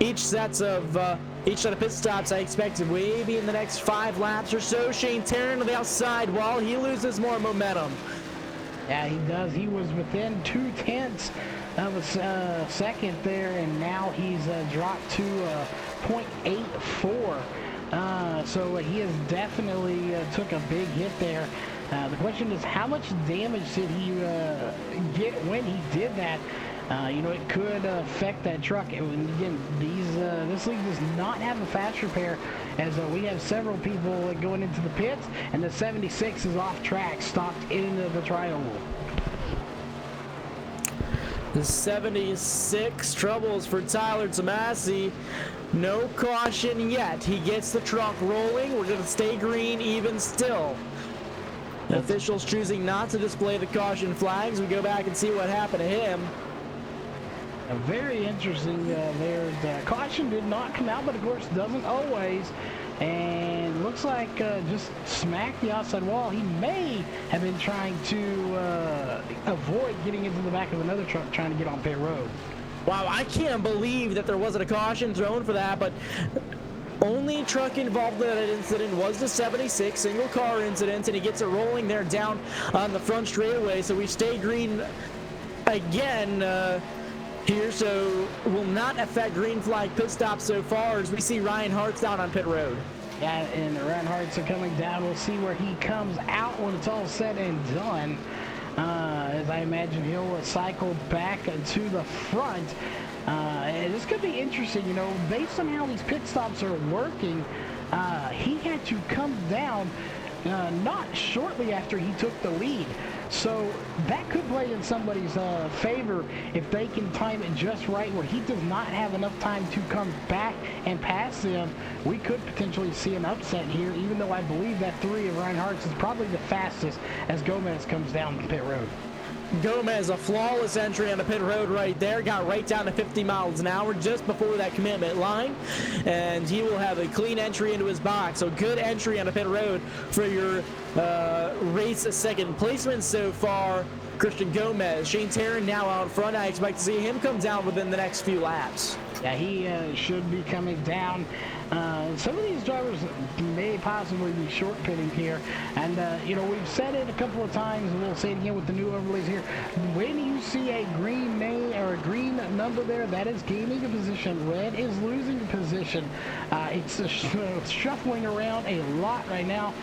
each set of pit stops. I expect maybe in the next 5 laps or so. Shane Tarrant on the outside while he loses more momentum. Yeah, he does. He was within 0.2 of a second there, and now he's dropped to 0.84. So he has definitely took a big hit there. The question is, how much damage did he get when he did that? You know, it could affect that truck. And again, this league does not have a fast repair, as we have several people going into the pits, and the 76 is off track, stopped in the tri-oval. The 76 troubles for Tyler Tomasi. No caution yet. He gets the truck rolling. We're going to stay green even still. Officials choosing not to display the caution flags. We go back and see what happened to him. Very interesting there. The caution did not come out, but of course doesn't always. And looks like just smacked the outside wall. He may have been trying to avoid getting into the back of another truck trying to get on pit road. Wow, I can't believe that there wasn't a caution thrown for that, but only truck involved in that incident was the 76 single car incident, and he gets it rolling there down on the front straightaway. So we stay green again here, so will not affect green flag pit stop so far as we see Ryan Hart's down on pit road. Yeah, and Ryan Hart's coming down. We'll see where he comes out when it's all said and done. As I imagine he'll cycle back to the front. And this could be interesting, you know, based on how these pit stops are working. He had to come down not shortly after he took the lead. So that could play in somebody's favor if they can time it just right where he does not have enough time to come back and pass them. We could potentially see an upset here, even though I believe that 3 of Ryan Hart's is probably the fastest as Gomez comes down the pit road. Gomez, a flawless entry on the pit road right there, got right down to 50 miles an hour just before that commitment line, and he will have a clean entry into his box. So good entry on the pit road for your race second placement so far, Christian Gomez. Shane Tarrant now out front. I expect to see him come down within the next few laps. Yeah, he should be coming down. Some of these drivers may possibly be short pitting here, and you know, we've said it a couple of times, and we'll say it again with the new overlays here. When you see a green name or a green number there, that is gaining a position. Red is losing a position. It's shuffling around a lot right now.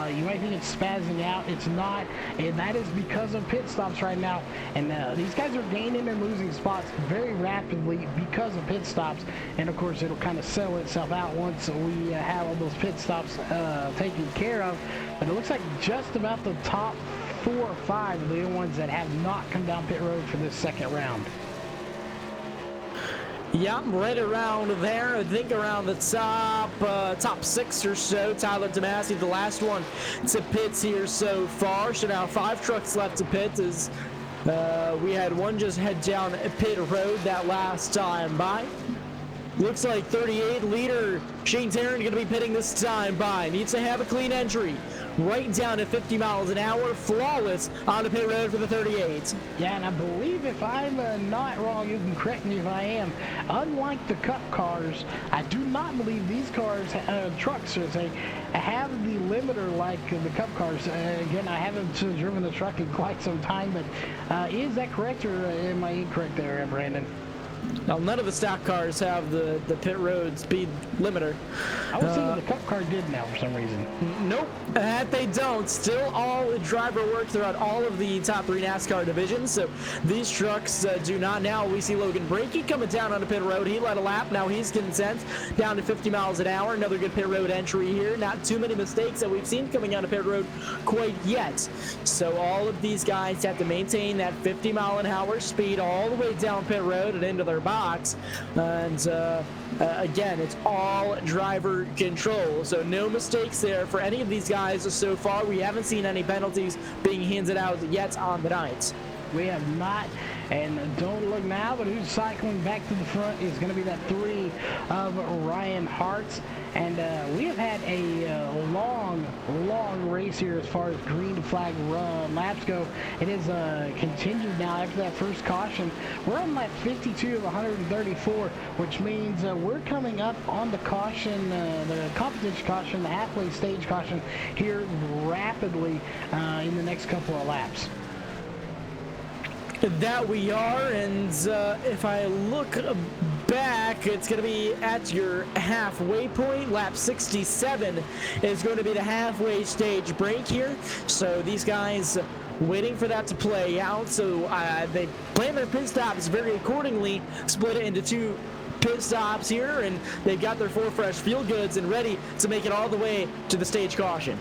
You might think it's spazzing out. It's not, and that is because of pit stops right now. And these guys are gaining and losing spots very rapidly because of pit stops. And of course, it'll kind of settle itself out once we have all those pit stops taken care of. But it looks like just about the top 4 or 5 are the ones that have not come down pit road for this second round. Yeah, right around there. I think around the top 6 or so. Tyler Tomasi, the last one to pits here so far. So now 5 trucks left to pit as we had one just head down pit road that last time by. Looks like 38 leader Shane Tarrant going to be pitting this time by. Needs to have a clean entry. Right down at 50 miles an hour. Flawless on the pit road for the 38. Yeah, and I believe if I'm not wrong, you can correct me if I am. Unlike the Cup cars, I do not believe these cars, trucks, have the limiter like the Cup cars. Again, I haven't driven the truck in quite some time, but is that correct or am I incorrect there, Brandon? Now, none of the stock cars have the pit road speed limiter. I was thinking the Cup car did now for some reason. Nope, that they don't. Still all driver work throughout all of the top 3 NASCAR divisions, so these trucks do not. Now we see Logan Brakey coming down on the pit road. He led a lap. Now he's content down to 50 miles an hour. Another good pit road entry here. Not too many mistakes that we've seen coming out of pit road quite yet. So all of these guys have to maintain that 50-mile-an-hour speed all the way down pit road and into their box. And again, it's all driver control, so no mistakes there for any of these guys so far. We haven't seen any penalties being handed out yet on the night. We have not, and don't look now, but who's cycling back to the front is going to be that 3 of Ryan Hart's. And we have had a long race here as far as green flag laps go. It is continued now after that first caution. We're on lap 52 of 134, which means we're coming up on the caution, the competition caution, the halfway stage caution here rapidly in the next couple of laps. That we are, and if I look back, it's going to be at your halfway point. Lap 67 is going to be the halfway stage break here. So these guys waiting for that to play out. So they plan their pit stops very accordingly, split it into 2 pit stops here, and they've got their 4 fresh fuel goods and ready to make it all the way to the stage caution.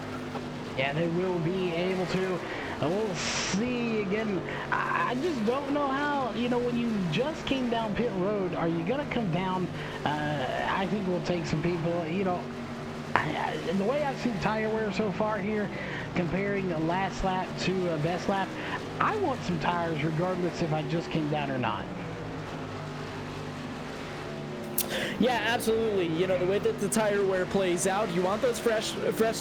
Yeah, they will be able to. We'll see again. I just don't know how, when you just came down pit road, are you going to come down? I think we'll take some people, the way I've seen tire wear so far here, comparing the last lap to best lap, I want some tires regardless if I just came down or not. Yeah, absolutely. The way that the tire wear plays out, you want those fresh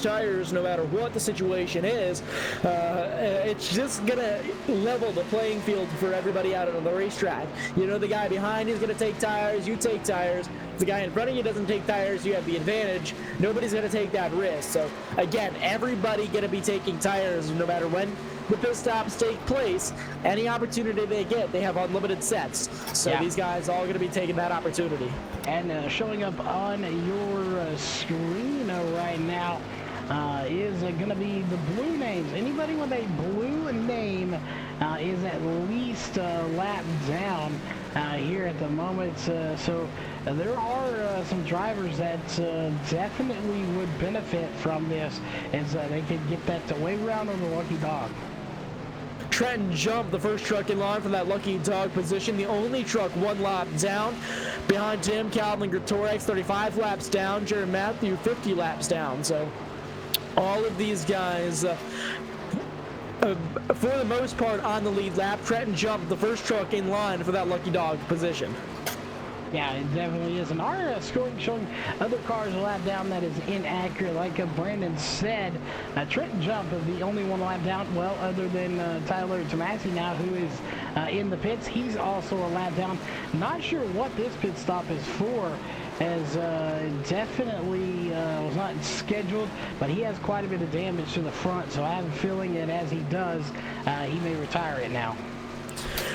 tires no matter what the situation is. It's just going to level the playing field for everybody out on the racetrack. The guy behind is going to take tires, you take tires. If the guy in front of you doesn't take tires, you have the advantage. Nobody's going to take that risk. So, again, everybody going to be taking tires no matter when the pit stops take place. Any opportunity they get, they have unlimited sets. So These guys all going to be taking that opportunity. And showing up on your screen right now is going to be the blue names. Anybody with a blue name is at least a lap down here at the moment. So there are some drivers that definitely would benefit from this, as they could get that way around on the lucky dog. Trenton jumped the first truck in line from that lucky dog position. The only truck 1 lap down. Behind him, Calvin Gretorix 35 laps down. Jared Matthew 50 laps down. So all of these guys, for the most part, on the lead lap. Trenton jumped the first truck in line for that lucky dog position. Yeah, it definitely is. And our scoring showing other cars a lap down that is inaccurate. Like Brandon said, Trenton Jump is the only 1 lap down. Well, other than Tyler Tomasi now, who is in the pits. He's also a lap down. Not sure what this pit stop is for, as definitely was not scheduled, but he has quite a bit of damage to the front. So I have a feeling that as he does, he may retire it now.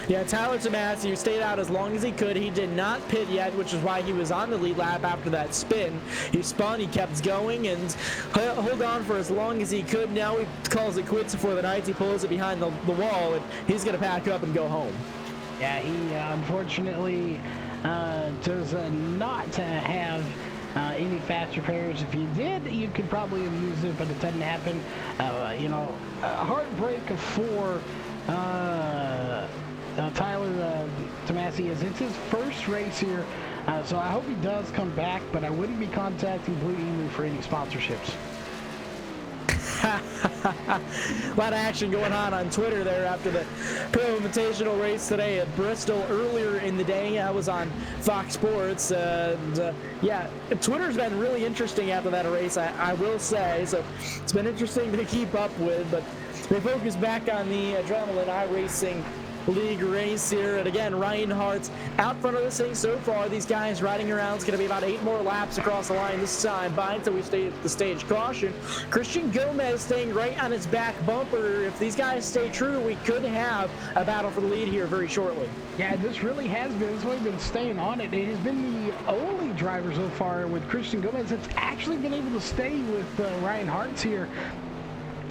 Yeah, Tyler Tomasi stayed out as long as he could. He did not pit yet, which is why he was on the lead lap after that spin. He spun, he kept going, and held on for as long as he could. Now he calls it quits for the night. He pulls it behind the wall, and he's going to pack up and go home. Yeah, he unfortunately does not have any fast repairs. If you did, you could probably have used it, but it doesn't happen. A heartbreak for Tyler Tomasi, as it's his first race here, so I hope he does come back, but I wouldn't be contacting Blue Emu for any sponsorships. A lot of action going on Twitter there after the Pro Invitational race today at Bristol earlier in the day. I was on Fox Sports, and yeah, Twitter's been really interesting after that race, I will say. So it's been interesting to keep up with, but they focus back on the adrenaline iRacing league race here. And again, Ryan Hart's out front of this thing so far. These guys riding around. It's going to be about 8 more laps across the line this time by until we stay at the stage caution. Christian Gomez staying right on his back bumper. If these guys stay true, we could have a battle for the lead here very shortly. Yeah, this really has been. This one been staying on it. It has been the only driver so far with Christian Gomez that's actually been able to stay with Ryan Hart's here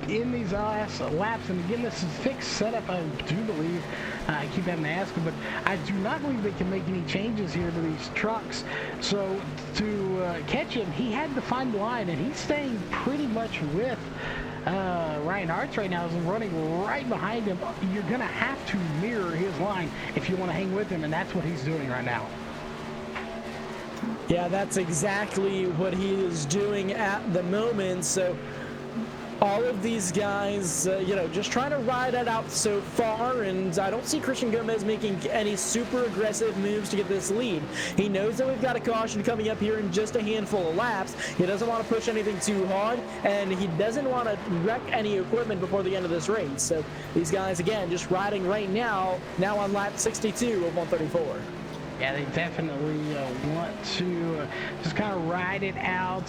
in these last laps. And again, this is fixed setup, I do believe. I keep having to ask him, but I do not believe they can make any changes here to these trucks. So to catch him, he had to find the line, and he's staying pretty much with Ryan Hart's right now, is running right behind him. You're going to have to mirror his line if you want to hang with him, and that's what he's doing right now. Yeah, that's exactly what he is doing at the moment. So all of these guys, just trying to ride it out so far, and I don't see Christian Gomez making any super aggressive moves to get this lead. He knows that we've got a caution coming up here in just a handful of laps. He doesn't want to push anything too hard, and he doesn't want to wreck any equipment before the end of this race. So these guys, again, just riding right now on lap 62 of 134. Yeah, they definitely want to just kind of ride it out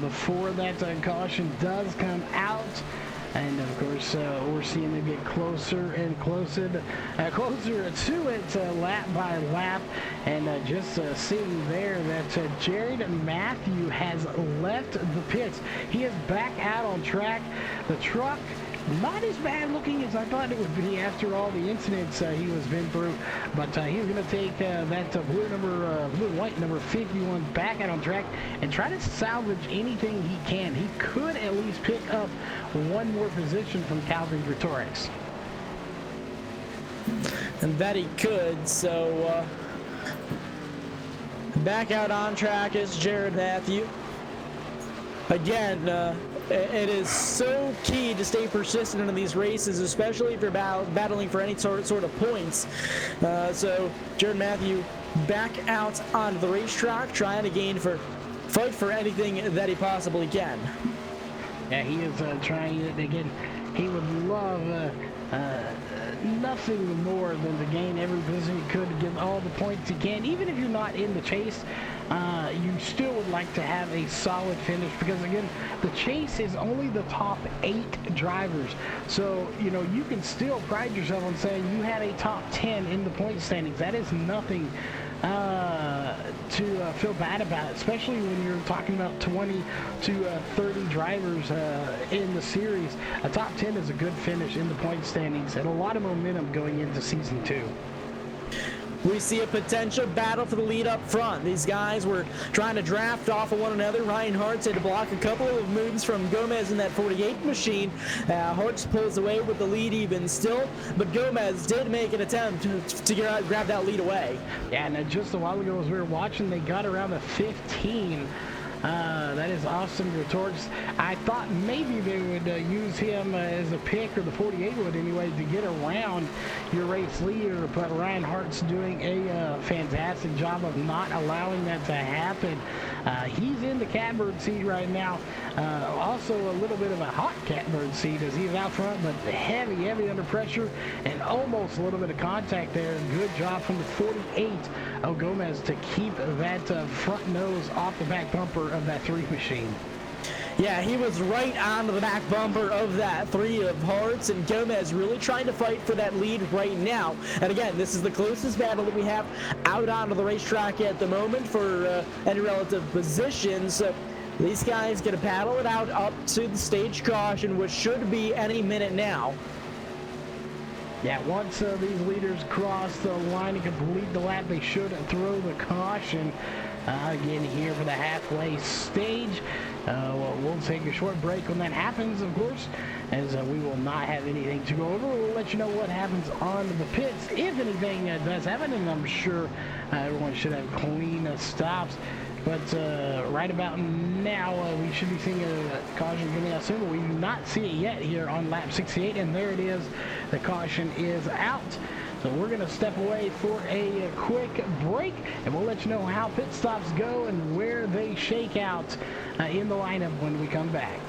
before that caution does come out. And of course, we're seeing them get closer and closer to it lap by lap. And just seeing there that Jared Matthew has left the pits. He is back out on track. The truck, not as bad looking as I thought it would be after all the incidents he was been through, but he's going to take that blue and white number 51 back out on track and try to salvage anything he can. He could at least pick up one more position from Calvin Gretorix. And that he could. So back out on track is Jared Matthew. Again, it is so key to stay persistent in these races, especially if you're battling for any sort of points. So Jared Matthew back out onto the racetrack, trying to fight for anything that he possibly can. Yeah, he is trying it again. He would love nothing more than to gain every position he could to get all the points he can. Even if you're not in the chase, you still would like to have a solid finish, because again, the chase is only the top 8 drivers. So, you can still pride yourself on saying you had a top 10 in the point standings. That is nothing to feel bad about, especially when you're talking about 20 to 30 drivers in the series. A top 10 is a good finish in the point standings and a lot of momentum going into season 2. We see a potential battle for the lead up front. These guys were trying to draft off of one another. Ryan Hartz had to block a couple of moves from Gomez in that 48 machine. Hartz pulls away with the lead even still, but Gomez did make an attempt to grab that lead away. Yeah, and just a while ago as we were watching, they got around the 15. That is Austin Retorts. I thought maybe they would use him as a pick, or the 48 would anyway, to get around your race leader, but Ryan Hart's doing a fantastic job of not allowing that to happen. He's in the catbird seat right now. Also a little bit of a hot catbird seat as he's out front, but heavy under pressure and almost a little bit of contact there. Good job from the 48 of Gomez to keep that front nose off the back bumper of that 3 machine. Yeah, he was right onto the back bumper of that 3 of Hartz, and Gomez really trying to fight for that lead right now. And again, this is the closest battle that we have out onto the racetrack at the moment for any relative positions. So these guys going to battle it out up to the stage caution, which should be any minute now. Yeah, once these leaders cross the line and complete the lap, they should throw the caution. Again, here for the halfway stage. We'll take a short break when that happens, of course, as we will not have anything to go over. We'll let you know what happens on the pits, if anything does happen, and I'm sure everyone should have clean stops. But right about now, we should be seeing a caution coming out soon, but we do not see it yet here on lap 68, and there it is. The caution is out. So we're going to step away for a quick break, and we'll let you know how pit stops go and where they shake out in the lineup when we come back.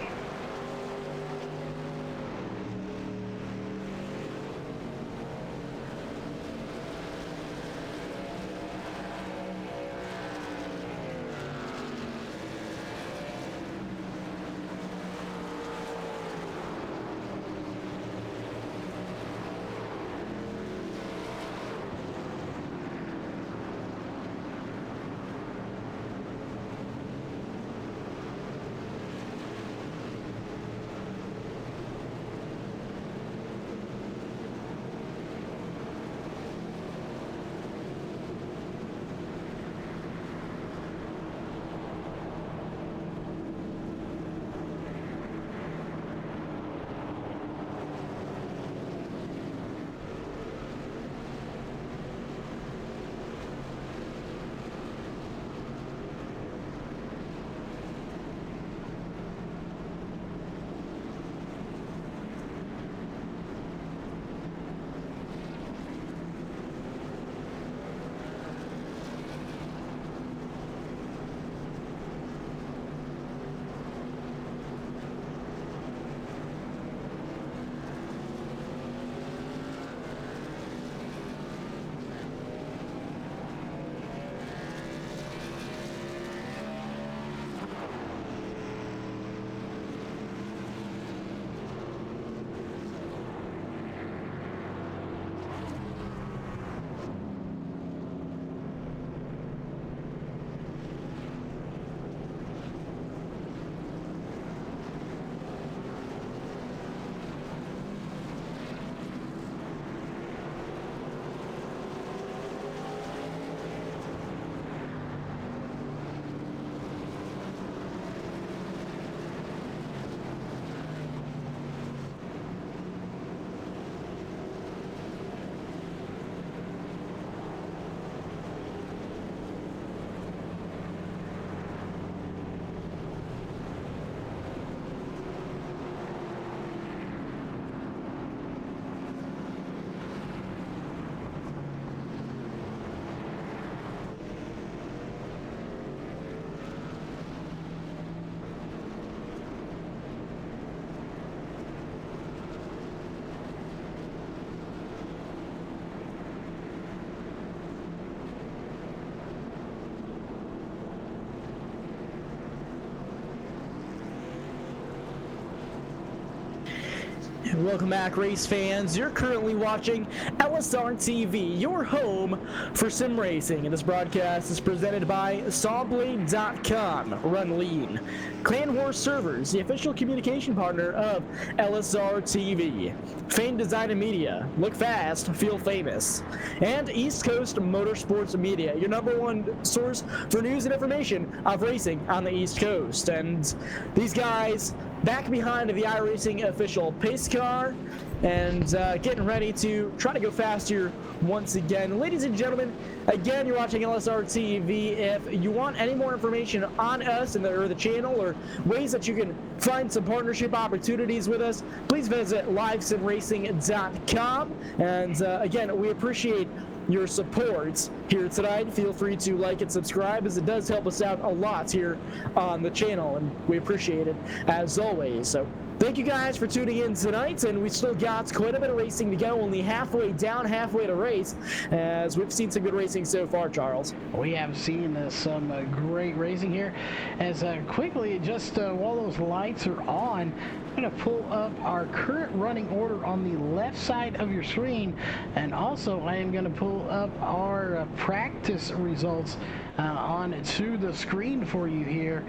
Welcome back, race fans. You're currently watching LSR TV, your home for sim racing. And this broadcast is presented by Sawblade.com. Run lean. Clan Wars Servers, the official communication partner of LSR TV. Fame Design and Media. Look fast, feel famous. And East Coast Motorsports Media, your #1 source for news and information of racing on the East Coast. And these guys back behind the iRacing official pace car and getting ready to try to go fast here once again. Ladies and gentlemen, again, you're watching LSR TV. If you want any more information on us and the channel, or ways that you can find some partnership opportunities with us, please visit livesimracing.com. And again, we appreciate your support here tonight. Feel free to like and subscribe, as it does help us out a lot here on the channel, and we appreciate it as always. So thank you guys for tuning in tonight, and we still got quite a bit of racing to go, only halfway down, halfway to race, as we've seen some good racing so far, Charles. We have seen some great racing here. As quickly, just while those lights are on, I'm going to pull up our current running order on the left side of your screen, and also I am going to pull up our practice results on to the screen for you here,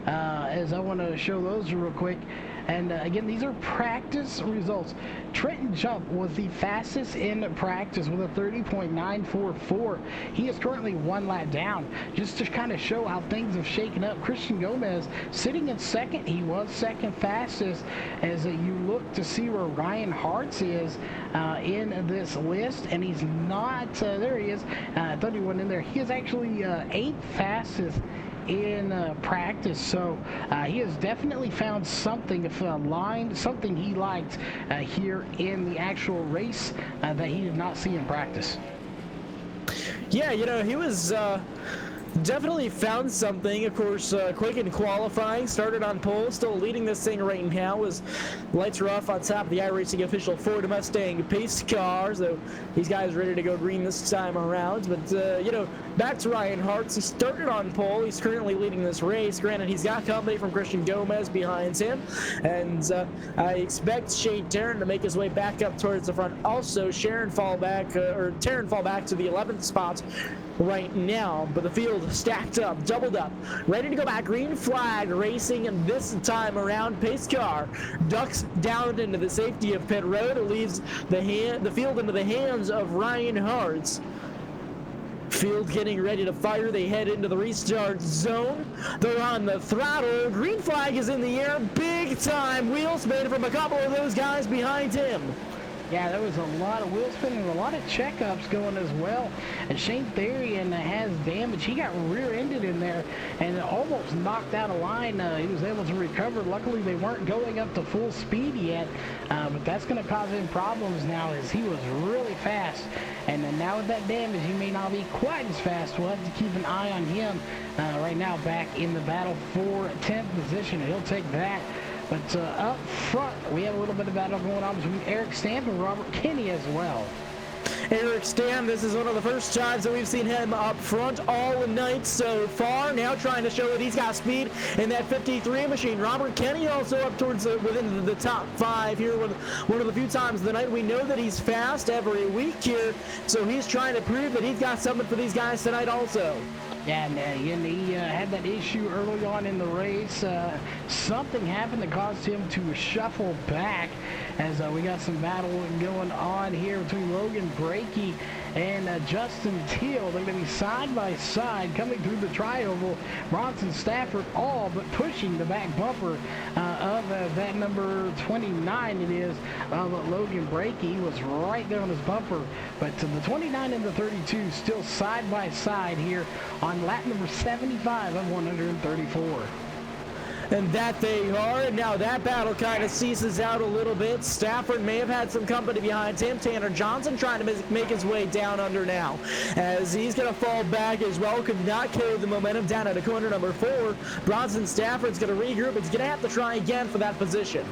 as I want to show those real quick. And again, these are practice results. Trenton Jump was the fastest in practice with a 30.944. He is currently 1 lap down. Just to kind of show how things have shaken up, Christian Gomez sitting in second. He was second fastest. As you look to see where Ryan Hartz is in this list, and he's not, there he is. I thought he went in there. He is actually 8th fastest in practice, so he has definitely found something, something he liked here in the actual race that he did not see in practice. Yeah, you know, he was definitely found something. Of course, quick in qualifying, started on pole, still leading this thing right now as lights are off on top of the iRacing official Ford Mustang pace car. So these guys ready to go green this time around. But, you know, back to Ryan Hartz. He started on pole. He's currently leading this race. Granted, he's got company from Christian Gomez behind him. And I expect Shane Tarrant to make his way back up towards the front. Also, Tarrant fall back to the 11th spot right now, but the field stacked up, doubled up, ready to go back. Green flag racing, and this time around, pace car ducks down into the safety of pit road. It leaves the field into the hands of Ryan Hartz. Field getting ready to fire. They head into the restart zone. They're on the throttle. Green flag is in the air, big time wheel spin from a couple of those guys behind him. Yeah, there was a lot of wheel spin and a lot of checkups going as well. And Shane Therian has damage. He got rear-ended in there and almost knocked out a line. He was able to recover. Luckily, they weren't going up to full speed yet. But that's going to cause him problems now, as he was really fast. And then now with that damage, he may not be quite as fast. We'll have to keep an eye on him right now, back in the battle for 10th position. He'll take that. But up front, we have a little bit of battle going on between Eric Stamp and Robert Kinney as well. Eric Stamp, this is one of the first times that we've seen him up front all night so far. Now trying to show that he's got speed in that 53 machine. Robert Kinney also up towards within the top 5 here. One of the few times of the night. We know that he's fast every week here, so he's trying to prove that he's got something for these guys tonight also. Yeah, and he had that issue early on in the race. Something happened that caused him to shuffle back, as we got some battle going on here between Logan Brakey and Justin Teal. They're going to be side by side coming through the tri-oval. Bronson Stafford all but pushing the back bumper of that number 29 it is of Logan Brakey. He was right there on his bumper, but the 29 and the 32 still side by side here on lap number 75 of 134. And that they are, and now that battle kind of ceases out a little bit. Stafford may have had some company behind him. Tanner Johnson trying to make his way down under now, as he's going to fall back as well. Could not carry the momentum down at a corner number 4. Bronson Stafford's going to regroup. He's going to have to try again for that position.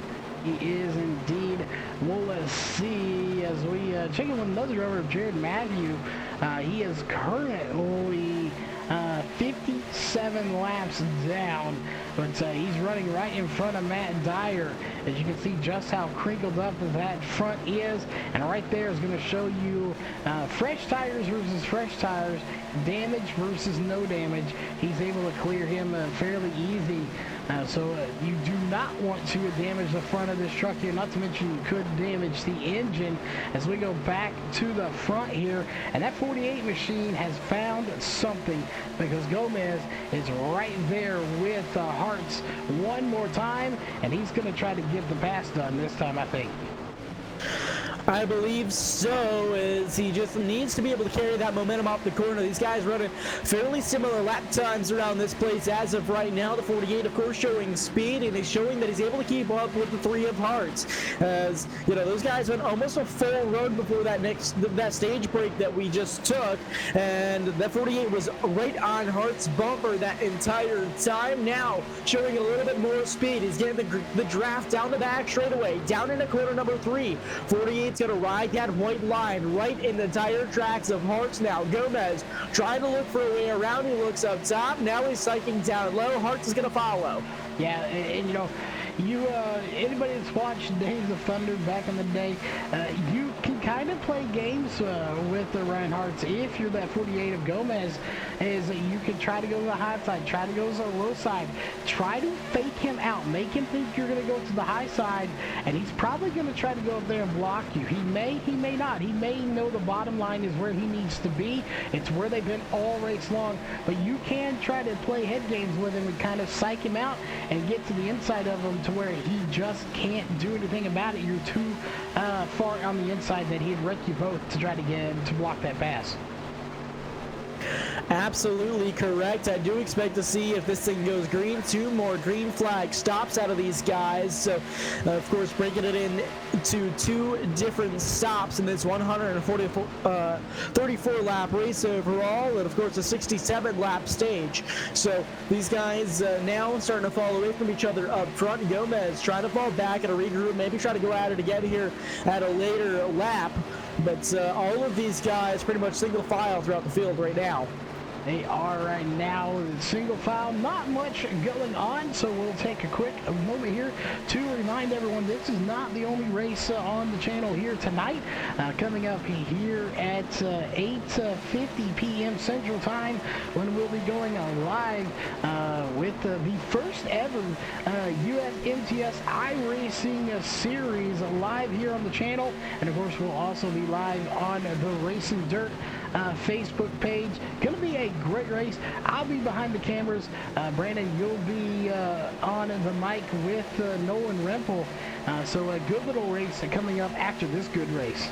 He is indeed. We'll see as we check in with another driver, Jared Matthew. He is currently 57 laps down. but he's running right in front of Matt Dyer. As you can see just how crinkled up that front is, and right there is going to show you fresh tires versus fresh tires, damage versus no damage. He's able to clear him fairly easy. So you do not want to damage the front of this truck here, not to mention you could damage the engine. As we go back to the front here, and that 48 machine has found something, because Gomez is right there with Hartz one more time, and he's going to try to get the pass done this time, I think. I believe so, as he just needs to be able to carry that momentum off the corner. These guys running fairly similar lap times around this place as of right now. The 48, of course, showing speed, and he's showing that he's able to keep up with the 3 of Hearts. As, you know, those guys went almost a full run before that stage break that we just took, and that 48 was right on Hearts' bumper that entire time. Now, showing a little bit more speed. He's getting the draft down the back straightaway, down into corner number 3. 48's going to ride that white line right in the tire tracks of Hartz now. Gomez trying to look for a way around. He looks up top. Now he's psyching down low. Hartz is going to follow. Yeah, and you know, anybody that's watched Days of Thunder back in the day, you can kind of play games with the Ryan Hartz. If you're that 48 of Gomez, is you can try to go to the high side, try to go to the low side, try to fake him out, make him think you're going to go to the high side, and he's probably going to try to go up there and block you. He may not. He may know the bottom line is where he needs to be. It's where they've been all race long, but you can try to play head games with him and kind of psych him out and get to the inside of him to where he just can't do anything about it. You're too far on the inside that he'd wreck you both to try to block that pass. Absolutely correct. I do expect to see, if this thing goes green, 2 more green flag stops out of these guys. So, of course, breaking it into 2 different stops in this 34 lap race overall, and of course a 67 lap stage. So these guys now starting to fall away from each other up front. Gomez trying to fall back and a regroup, maybe try to go at it again here at a later lap. But all of these guys pretty much single file throughout the field right now. They are right now in single file, not much going on, so we'll take a quick moment here to remind everyone this is not the only race on the channel here tonight. Coming up here at 8:50 p.m. Central Time, when we'll be going live with the first ever USMTS iRacing series live here on the channel, and of course we'll also be live on the Racing Dirt Facebook page. Gonna be a great race. I'll be behind the cameras. Brandon, you'll be on the mic with Nolan Rempel. So a good little race coming up after this good race.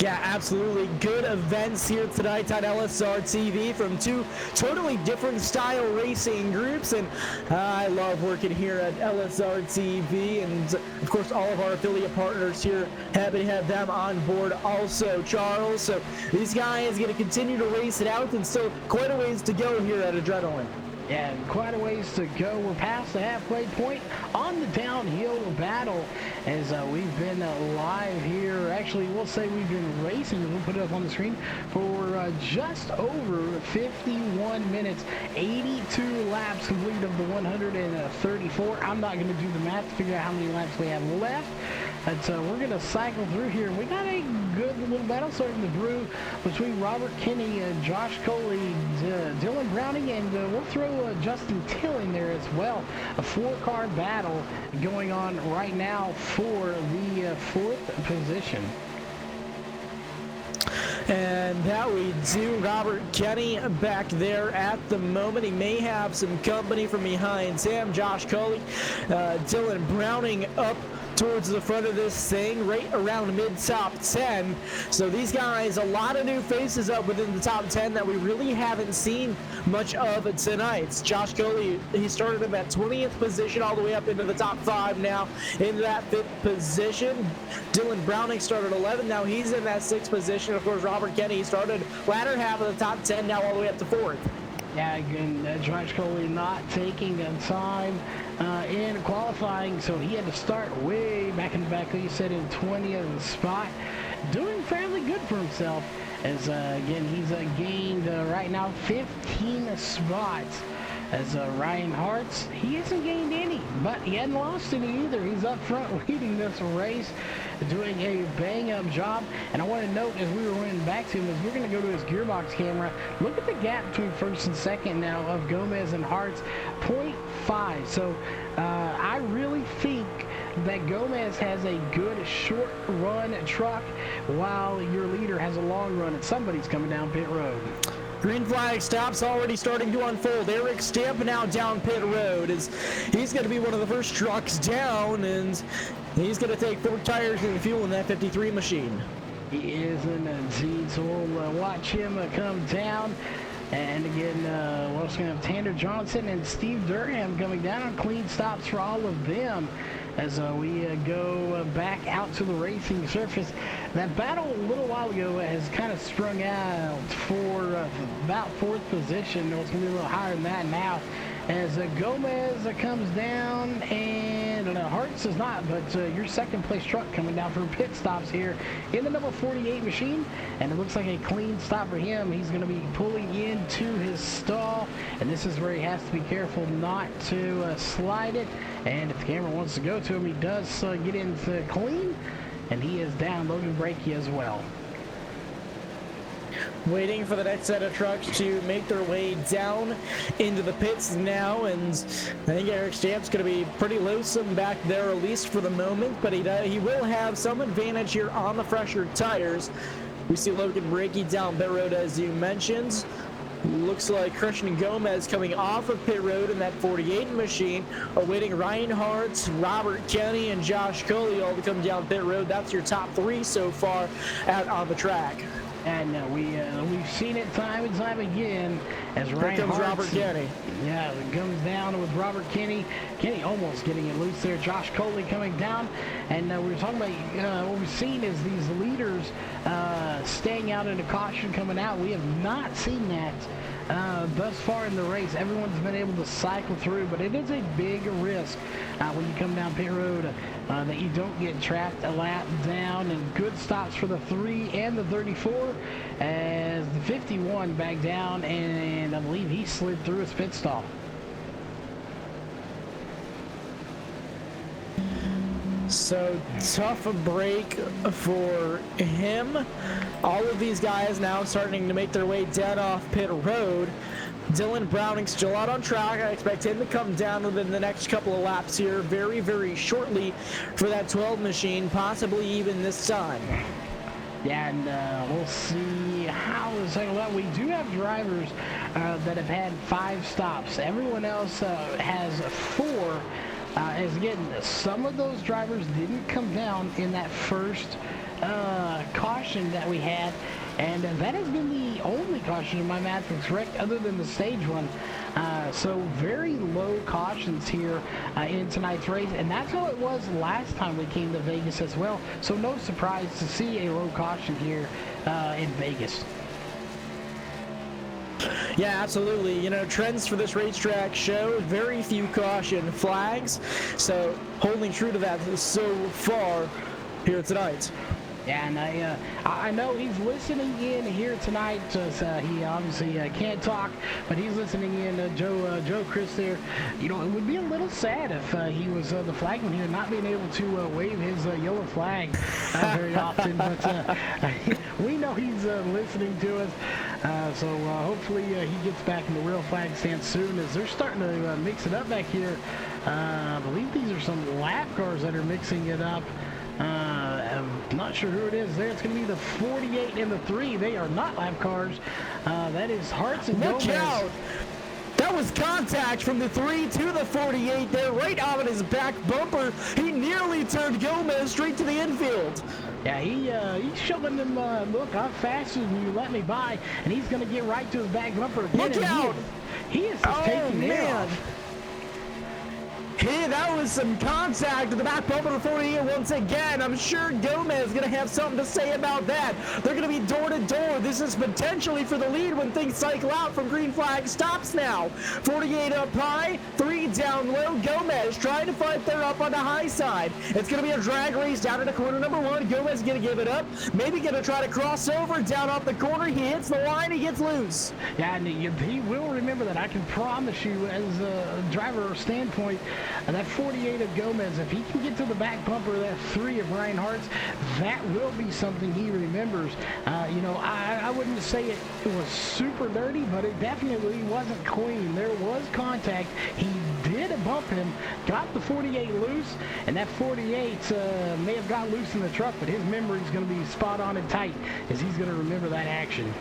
Yeah, absolutely. Good events here tonight on LSR TV from 2 totally different style racing groups, and I love working here at LSR TV, and of course all of our affiliate partners here, happy to have them on board also, Charles. So these guys going to continue to race it out, and still quite a ways to go here at Adrenaline. Yeah, quite a ways to go. We're past the halfway point on the downhill battle, as we've been live here. Actually, we'll say we've been racing. We'll put it up on the screen for just over 51 minutes, 82 laps complete of the 134. I'm not going to do the math to figure out how many laps we have left. But we're going to cycle through here. We got a good little battle starting to brew between Robert Kinney, Josh Coley, Dylan Browning, and we'll throw Justin Till in there as well. A 4-car battle going on right now for the 4th position. And that we do. Robert Kenny back there at the moment. He may have some company from behind him. Josh Coley, Dylan Browning up towards the front of this thing, right around mid-top 10. So these guys, a lot of new faces up within the top 10 that we really haven't seen much of tonight. Josh Coley, he started him at 20th position all the way up into the top 5 now, into that 5th position. Dylan Browning started 11, now he's in that 6th position. Of course, Robert Kenny started latter half of the top 10, now all the way up to 4th. Yeah, again, Josh Coley not taking the time in qualifying, so he had to start way back in the back. Like you said, in 20th spot, doing fairly good for himself. As again, he's gained right now 15 spots as Ryan Hartz, he hasn't gained any, but he hadn't lost any either. He's up front leading this race, doing a bang-up job. And I want to note, as we were running back to him, as we're going to go to his gearbox camera, look at the gap between first and second now of Gomez and Hartz, 0.5. So I really think that Gomez has a good short run truck while your leader has a long run, and somebody's coming down pit road. Green flag stops already starting to unfold. Eric Stamp now down pit road. He's going to be one of the first trucks down, and he's going to take 4 tires and fuel in that 53 machine. He is indeed, so we'll watch him come down. And again, we're also going to have Tanner Johnson and Steve Durham coming down. Clean stops for all of them as we go back out to the racing surface. That battle a little while ago has kind of sprung out for about 4th position. It's going to be a little higher than that now as Gomez comes down, and Hartz is not, but your second place truck coming down for pit stops here in the number 48 machine, and it looks like a clean stop for him. He's going to be pulling into his stall, and this is where he has to be careful not to slide it, and if the camera wants to go to him, he does get into clean, and he is down Logan Brakey as well. Waiting for the next set of trucks to make their way down into the pits now, and I think Eric Stamp's going to be pretty lonesome back there, at least for the moment, but he will have some advantage here on the fresher tires. We see Logan Brakey down pit road, as you mentioned. Looks like Christian Gomez coming off of pit road in that 48 machine, awaiting Ryan Hartz, Robert Kenny, and Josh Coley all to come down pit road. That's your top 3 so far out on the track. And we've seen it time and time again as Here Ryan comes Hartz, Robert Kenny. Yeah, it comes down with Robert Kenny. Kenny almost getting it loose there. Josh Coley coming down. And we were talking about what we've seen is these leaders staying out into caution coming out. We have not seen that thus far in the race. Everyone's been able to cycle through, but it is a big risk when you come down pit road that you don't get trapped a lap down. And good stops for the 3 and the 34 as the 51 back down, and I believe he slid through his pit stall. So tough a break for him. All of these guys now starting to make their way down off pit road. Dylan Browning still out on track. I expect him to come down within the next couple of laps here very, very shortly for that 12 machine, possibly even this time. Yeah, and we'll see how the second lap. We do have drivers that have had 5 stops. Everyone else has 4. As again, some of those drivers didn't come down in that first caution that we had, and that has been the only caution in my math is correct other than the stage one. So very low cautions here in tonight's race, and that's how it was last time we came to Vegas as well. So no surprise to see a low caution here in Vegas. Yeah, absolutely. You know, trends for this racetrack show very few caution flags, so holding true to that so far here tonight. Yeah, and I know he's listening in here tonight. He obviously can't talk, but he's listening in. Joe Chris there. You know, it would be a little sad if he was the flagman here, not being able to wave his yellow flag very often. But we know he's listening to us. So hopefully he gets back in the real flag stance soon, as they're starting to mix it up back here. I believe these are some lap cars that are mixing it up. I'm not sure who it is there. It's going to be the 48 and the 3. They are not lap cars. That is Hartz and Gomez. Look out! That was contact from the 3 to the 48 there, right on his back bumper. He nearly turned Gomez straight to the infield. Yeah, he's showing them, look, I'm faster than you let me by, and he's going to get right to his back bumper again. Look out! He is just taking it off. Hey, that was some contact to the back bumper of the 48 once again. I'm sure Gomez is going to have something to say about that. They're going to be door to door. this is potentially for the lead when things cycle out from green flag stops now. 48 up high, 3 down low. Gomez trying to fight there up on the high side. It's going to be a drag race down into corner number 1. Gomez going to give it up. Maybe going to try to cross over down off the corner. He hits the line. He gets loose. Yeah, and he will remember that. I can promise you, as a driver standpoint, that 48 of Gomez, if he can get to the back bumper of that 3 of Ryan Hart's, that will be something he remembers. I wouldn't say it was super dirty, but it definitely wasn't clean. There was contact. He did bump him, got the 48 loose, and that 48 may have got loose in the truck, but his memory is going to be spot on and tight as he's going to remember that action.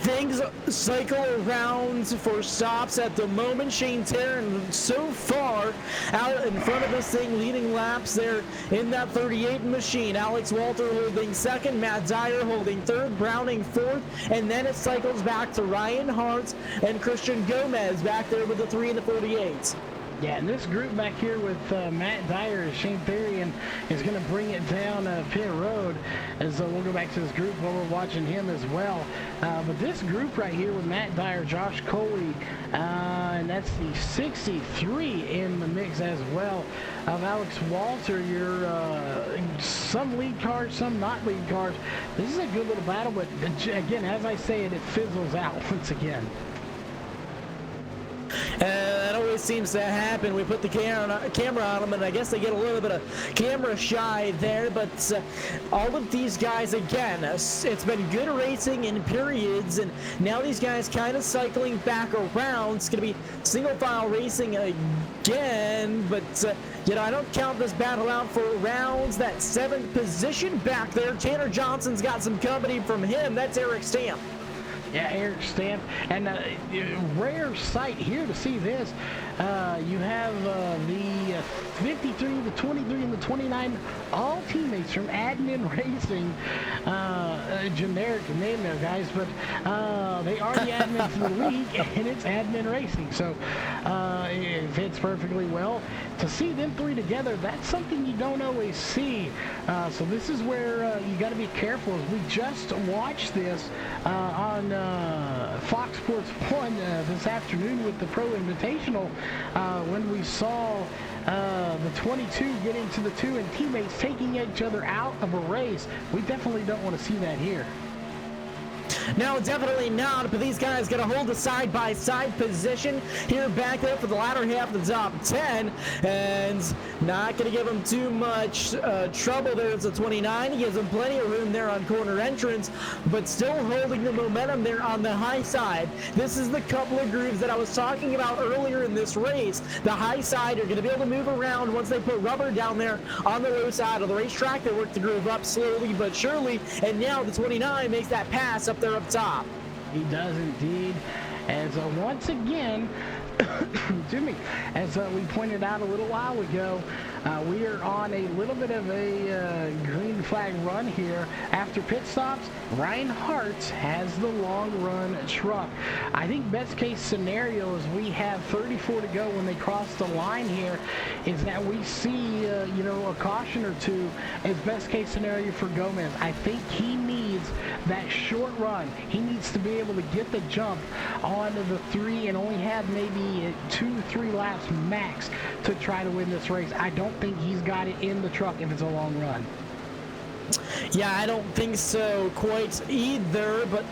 Things cycle around for stops at the moment. Shane Tarrant so far out in front of this thing, leading laps there in that 38 machine. Alex Walter holding second, Matt Dyer holding third, Browning fourth, and then it cycles back to Ryan Hart and Christian Gomez back there with the 3 and the 48. Yeah, and this group back here with Matt Dyer and Shane Therian is going to bring it down pit road, as we'll go back to this group while we're watching him as well. But this group right here with Matt Dyer, Josh Coley, and that's the 63 in the mix as well of Alex Walter. Some lead cars, some not lead cars. This is a good little battle, but again, as I say it fizzles out once again. That always seems to happen. We put the camera on them, and I guess they get a little bit of camera shy there. But all of these guys, again, it's been good racing in periods, and now these guys kind of cycling back around. It's going to be single file racing again, but I don't count this battle out for rounds. That 7th position back there, Tanner Johnson's got some company from him. That's Eric Stamp. Yeah, Eric Stamp, and rare sight here to see this. You have the 53, the 23, and the 29, all teammates from Admin Racing. Generic name there, guys, but they are the admins of the league, and it's Admin Racing, so it fits perfectly well. To see them 3 together, that's something you don't always see. So this is where you got to be careful. As we just watched this on Fox Sports 1 this afternoon with the Pro Invitational, when we saw the 22 get into the 2 and teammates taking each other out of a race. We definitely don't want to see that here. No, definitely not, but these guys going to hold a side-by-side position here back there for the latter half of the top 10, and not going to give them too much trouble there. It's a 29. He gives them plenty of room there on corner entrance, but still holding the momentum there on the high side. This is the couple of grooves that I was talking about earlier in this race. The high side are going to be able to move around once they put rubber down there on the low side of the racetrack. They work the groove up slowly but surely, and now the 29 makes that pass up there up top. He does indeed, as once again, excuse me, as we pointed out a little while ago, we are on a little bit of a green flag run here. After pit stops, Ryan Hart has the long run truck. I think best case scenario is we have 34 to go when they cross the line here, is that we see a caution or two as best case scenario for Gomez. I think he needs that short run. He needs to be able to get the jump onto the 3 and only have maybe 2-3 laps max to try to win this race. I don't think he's got it in the truck if it's a long run. Yeah, I don't think so quite either, but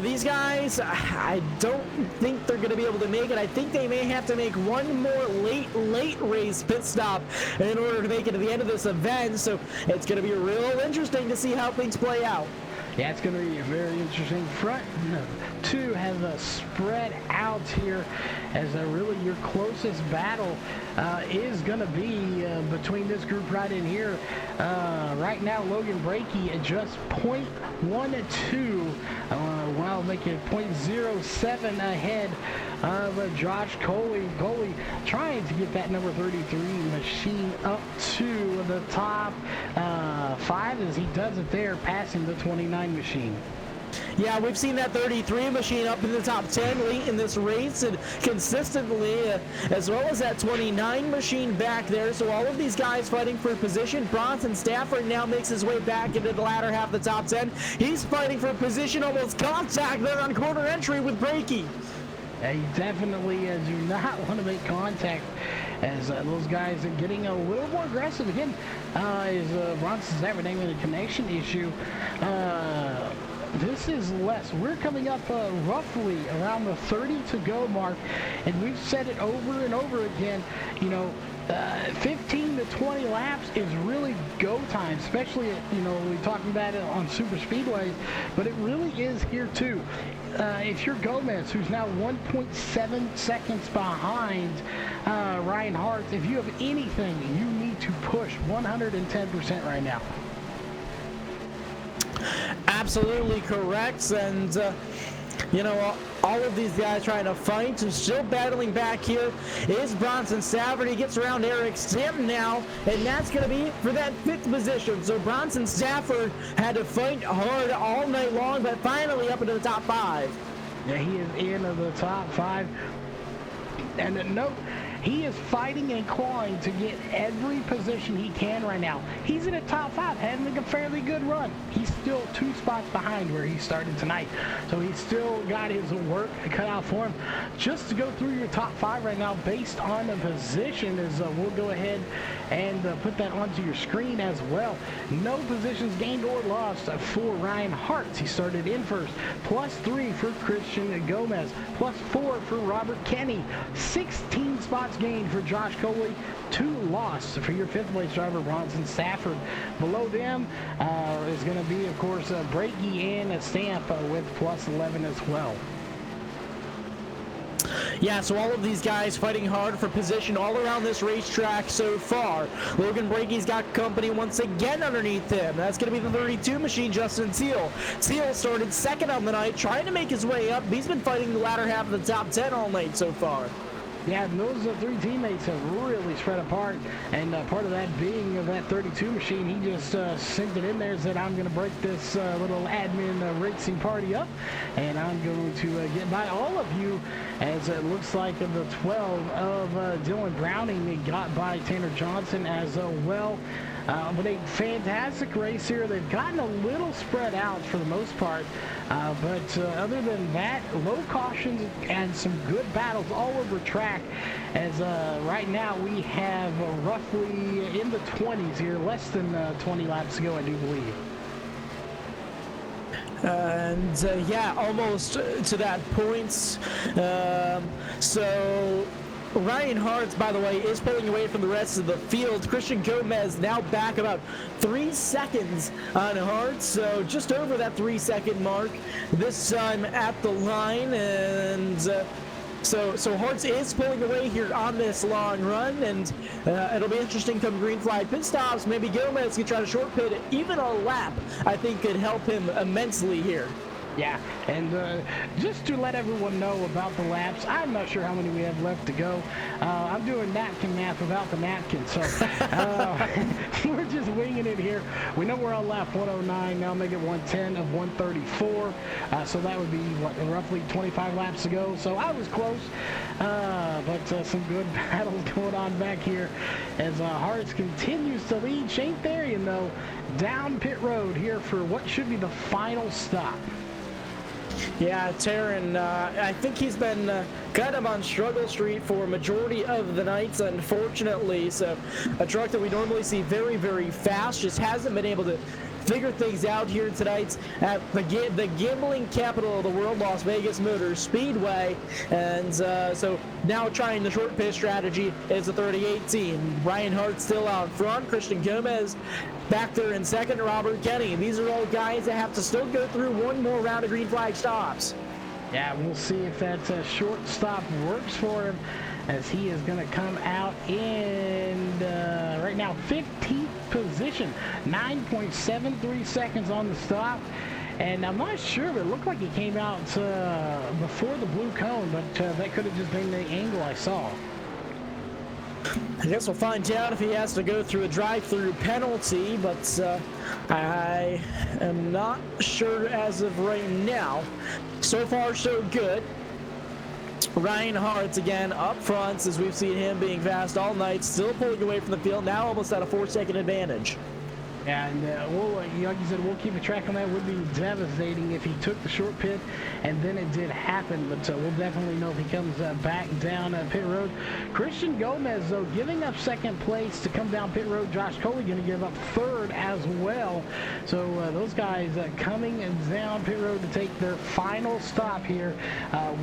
these guys, I don't think they're going to be able to make it. I think they may have to make one more late race pit stop in order to make it to the end of this event, so it's going to be real interesting to see how things play out. Yeah, it's going to be very interesting. Front 2 has spread out here, as really your closest battle is going to be between this group right in here. Right now, Logan Brakey at just 0.12, while making 0.07 ahead of Josh Coley. Coley trying to get that number 33 machine up to the top 5 as he does it there, passing the 29 machine. Yeah, we've seen that 33 machine up in the top 10 late in this race and consistently, as well as that 29 machine back there. So all of these guys fighting for position. Bronson Stafford now makes his way back into the latter half of the top 10. He's fighting for position, almost contact there on quarter entry with Brakey. Yeah, you definitely do not want to make contact as those guys are getting a little more aggressive. Again, is Bronson Stafford having a connection issue. This is less. We're coming up roughly around the 30 to go mark, and we've said it over and over again, 15 to 20 laps is really go time, especially we talked about it on super speedways, but it really is here too. If you're Gomez, who's now 1.7 seconds behind Ryan Hart, if you have anything, you need to push 110% right now. Absolutely correct, and all of these guys trying to fight and still battling back here is Bronson Stafford. He gets around Eric Sim now, and that's going to be for that 5th position. So Bronson Stafford had to fight hard all night long, but finally up into the top 5. Yeah, he is in the top 5. And note, he is fighting and clawing to get every position he can right now. He's in the top 5, having a fairly good run. He's still 2 spots behind where he started tonight. So he's still got his work cut out for him. Just to go through your top 5 right now based on the position is we'll go ahead and put that onto your screen as well. No positions gained or lost for Ryan Hart. He started in first. +3 for Christian Gomez. +4 for Robert Kenny. 16 spots gained for Josh Coley. 2 lost for your 5th place driver, Bronson Stafford. Below them is going to be, of course, Brakey and Stamp with +11 as well. Yeah, so all of these guys fighting hard for position all around this racetrack so far. Logan Brakey's got company once again underneath him. That's going to be the 32 machine, Justin Teal. Teal started 2nd on the night, trying to make his way up. He's been fighting the latter half of the top 10 all night so far. Yeah, and those 3 teammates have really spread apart, and part of that being of that 32 machine, he just sent it in there and said, I'm going to break this little admin racing party up, and I'm going to get by all of you, as it looks like of the 12 of Dylan Browning got by Tanner Johnson as well. But a fantastic race here. They've gotten a little spread out for the most part. But other than that, low cautions and some good battles all over track. As right now we have roughly in the 20s here, less than 20 laps to go, I do believe. And yeah, almost to that point. So Ryan Hart, by the way, is pulling away from the rest of the field. Christian Gomez now back about 3 seconds on Hart, so just over that 3-second mark this time at the line. And so Hart is pulling away here on this long run, and it'll be interesting come green flag pit stops. Maybe Gomez can try to short pit even a lap. I think could help him immensely here. Yeah, and just to let everyone know about the laps, I'm not sure how many we have left to go. I'm doing napkin math without the napkin, so we're just winging it here. We know we're on lap 109, now make it 110 of 134, so that would be, what, roughly 25 laps to go, so I was close, but some good battles going on back here as Hartz continues to lead. Shane Therian, though, down pit road here for what should be the final stop. Yeah, Taryn, I think he's been kind of on struggle street for a majority of the nights, unfortunately. So a truck that we normally see very, very fast just hasn't been able to figure things out here tonight at the gambling capital of the world, Las Vegas Motor Speedway. And so now trying the short pit strategy is the 3018. Ryan Hart still out front. Christian Gomez back there in second. Robert Kenny. These are all guys that have to still go through one more round of green flag stops. Yeah, we'll see if that short stop works for him, as he is going to come out in right now 15th position, 9.73 seconds on the stop. And I'm not sure, but it looked like he came out before the blue cone, but that could have just been the angle I saw. I guess we'll find out if he has to go through a drive-through penalty, but I am not sure as of right now. So far, so good. Ryan Hartz again up front, as we've seen him being fast all night, still pulling away from the field, now almost at a 4-second advantage. And like you said, we'll keep a track on that. It would be devastating if he took the short pit and then it did happen. But we'll definitely know if he comes back down pit road. Christian Gomez, though, giving up second place to come down pit road. Josh Coley going to give up third as well. So those guys coming down pit road to take their final stop here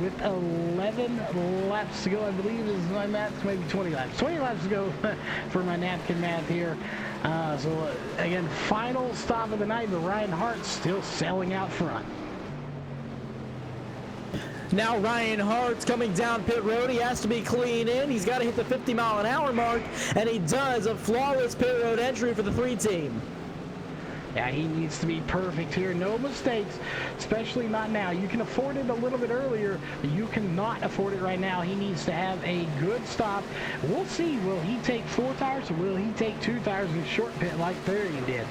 with 11 laps to go. I believe is my math, maybe 20 laps. 20 laps to go for my napkin math here. Again, final stop of the night, but Ryan Hart still selling out front. Now Ryan Hart's coming down pit road. He has to be clean in. He's got to hit the 50-mile-an-hour mark, and he does. A flawless pit road entry for the 3 team. Yeah, he needs to be perfect here. No mistakes, especially not now. You can afford it a little bit earlier, but you cannot afford it right now. He needs to have a good stop. We'll see. Will he take 4 tires or will he take 2 tires in short pit like Therian did?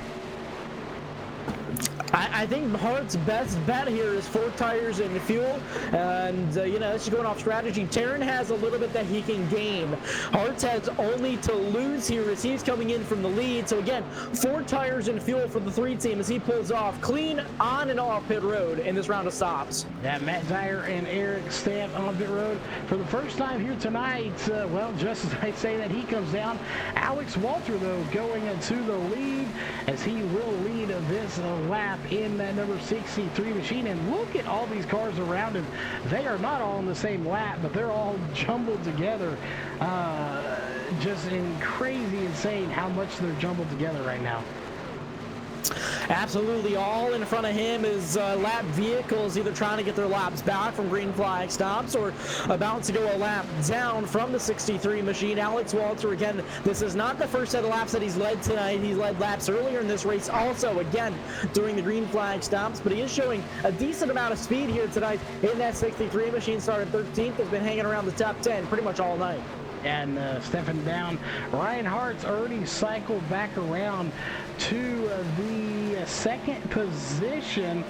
I think Hart's best bet here is 4 tires and fuel, and this is going off strategy. Taryn has a little bit that he can gain. Hart has only to lose here as he's coming in from the lead. So again, 4 tires and fuel for the 3 team as he pulls off clean on and off pit road in this round of stops. Yeah, Matt Dyer and Eric Stamp on pit road for the first time here tonight. Just as I say that, he comes down. Alex Walter, though, going into the lead as he will lead this lap in that number 63 machine. And look at all these cars around him. They are not all in the same lap, but they're all jumbled together. Just crazy insane how much they're jumbled together right now. Absolutely. All in front of him is lap vehicles either trying to get their laps back from green flag stops or about to go a lap down from the 63 machine. Alex Walter, again, this is not the first set of laps that he's led tonight. He's led laps earlier in this race also, again, during the green flag stops, but he is showing a decent amount of speed here tonight in that 63 machine. Started 13th, has been hanging around the top 10 pretty much all night. And stepping down, Ryan Hart's already cycled back around to the second position.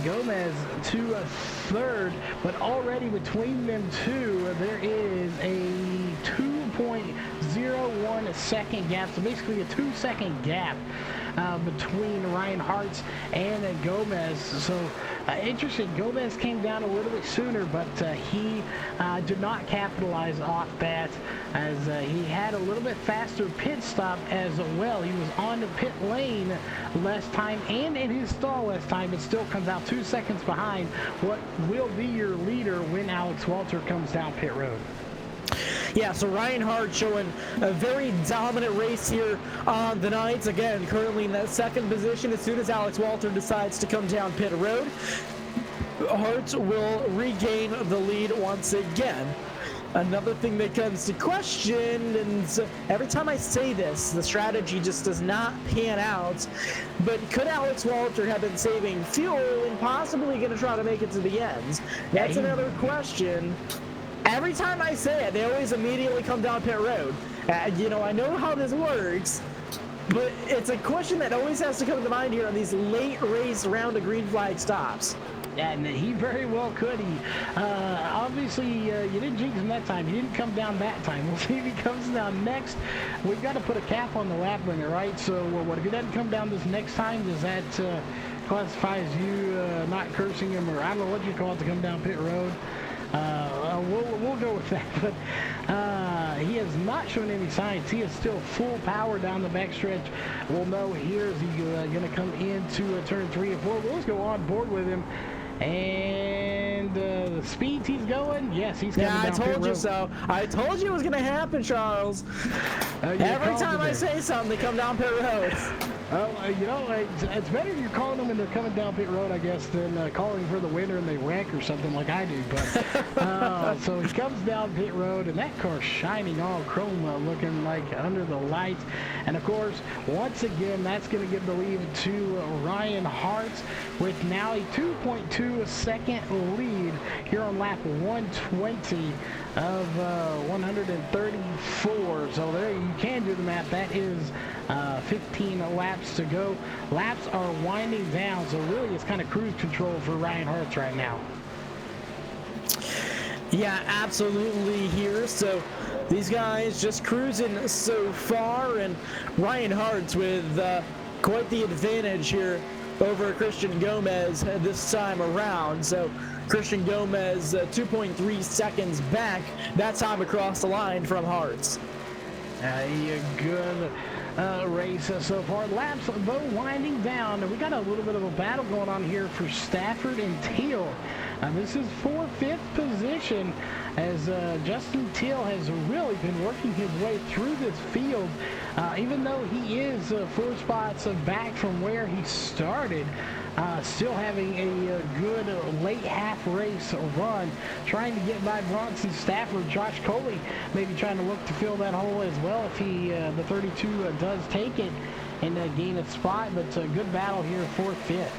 Gomez to third, but already between them two, there is a 2.01 second gap. So basically a 2-second gap between Ryan Hartz and Gomez. So interesting. Gomez came down a little bit sooner, but he did not capitalize off that as he had a little bit faster pit stop as well. He was on the pit lane less time and in his stall less time, but still comes out 2 seconds behind what will be your leader when Alex Walter comes down pit road. Yeah, so Ryan Hart showing a very dominant race here on the night. Again, currently in that second position. As soon as Alex Walter decides to come down pit road, Hart will regain the lead once again. Another thing that comes to question, and every time I say this, the strategy just does not pan out, but could Alex Walter have been saving fuel and possibly going to try to make it to the end? That's another question. Every time I say it, they always immediately come down pit road. I know how this works, but it's a question that always has to come to mind here on these late race round of green flag stops. Yeah, and he very well could. He obviously you didn't jinx him that time. He didn't come down that time. We'll see if he comes down next. We've got to put a cap on the lap limit, right? So what if he doesn't come down this next time? Does that classify as you not cursing him, or I don't know what you call it, to come down pit road? We'll go with that, but he has not shown any signs. He is still full power down the backstretch. We'll know here is he going to come into turn 3 and 4. We'll just go on board with him. And the speeds he's going, yes, he's coming down pit road. Yeah, I told you so. I told you it was going to happen, Charles. Every time I say something, they come down pit road. Well, it's better if you're calling them and they're coming down pit road, I guess, than calling for the winner and they wreck or something like I do. But so he comes down pit road, and that car's shining all chrome, looking like under the lights. And of course, once again, that's going to give the lead to Ryan Hart with now a 2.2 second lead here on lap 120 of 134. So there you can do the math. That is 15 laps to go. Laps are winding down, so really it's kind of cruise control for Ryan Hartz right now. Yeah, absolutely here. So these guys just cruising so far, and Ryan Hartz with quite the advantage here over Christian Gomez this time around. So Christian Gomez 2.3 seconds back that time across the line from Hartz. A good race so far. Laps though winding down. We got a little bit of a battle going on here for Stafford and Teal. This is for 5th position, as Justin Teal has really been working his way through this field. Even though he is 4 spots back from where he started, still having a good late half race run, trying to get by Bronson Stafford. Josh Coley maybe trying to look to fill that hole as well if he the 32 does take it and gain a spot, but a good battle here for 5th.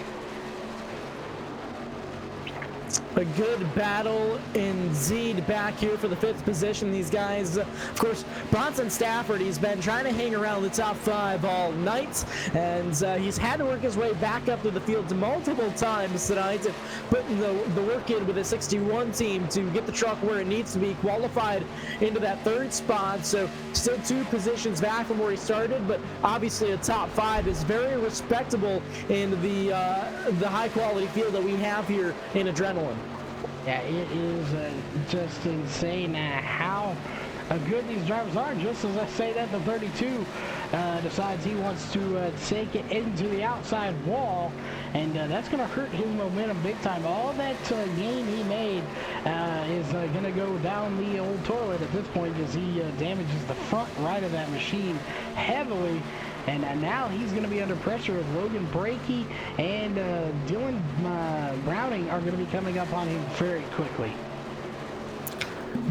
A good battle indeed back here for the 5th position. These guys, of course, Bronson Stafford, he's been trying to hang around the top 5 all night, and he's had to work his way back up to the field multiple times tonight, putting the work in with a 61 team to get the truck where it needs to be, qualified into that 3rd spot. So still 2 positions back from where he started, but obviously a top 5 is very respectable in the high quality field that we have here in Adrenaline. Yeah, it is just insane how good these drivers are. Just as I say that, the 32 decides he wants to take it into the outside wall, and that's going to hurt his momentum big time. All that gain he made is going to go down the old toilet at this point, as he damages the front right of that machine heavily. And now he's going to be under pressure as Logan Brakey and Dylan Browning are going to be coming up on him very quickly.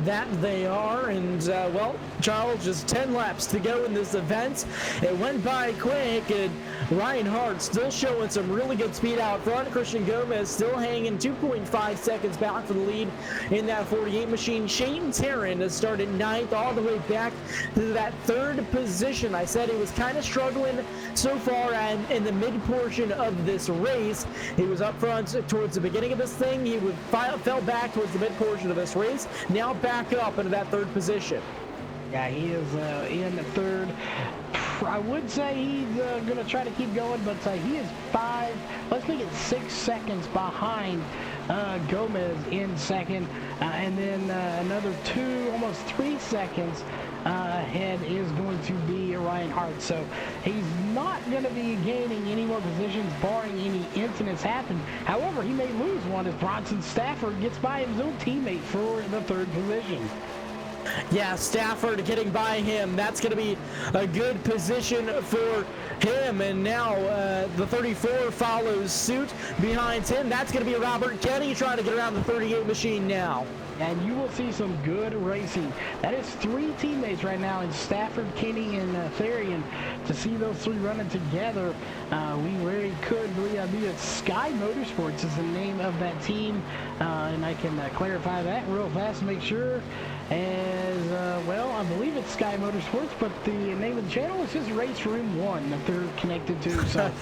That they are, and well, Charles, just 10 laps to go in this event. It went by quick, and Ryan Hart still showing some really good speed out front. Christian Gomez still hanging 2.5 seconds back for the lead in that 48 machine. Shane Tarrant has started 9th all the way back to that 3rd position. I said he was kind of struggling so far, and in the mid portion of this race, he was up front towards the beginning of this thing. He fell back towards the mid portion of this race. Now back up into that 3rd position. Yeah, he is in the 3rd. I would say he's going to try to keep going, but he is let's make it 6 seconds behind Gomez in 2nd, and then another 2, almost 3 seconds ahead is going to be Ryan Hart. So he's not going to be gaining any more positions barring any incidents happen. However, he may lose one as Bronson Stafford gets by his own teammate for the 3rd position. Yeah, Stafford getting by him. That's going to be a good position for him. And now the 34 follows suit behind him. That's going to be Robert Kenny trying to get around the 38 machine now. And you will see some good racing. That is 3 teammates right now in Stafford, Kenny, and Therian. To see those 3 running together, we really could believe. I believe it's Sky Motorsports is the name of that team. And I can clarify that real fast to make sure. As well, I believe it's Sky Motorsports, but the name of the channel is just Race Room 1 that they're connected to. So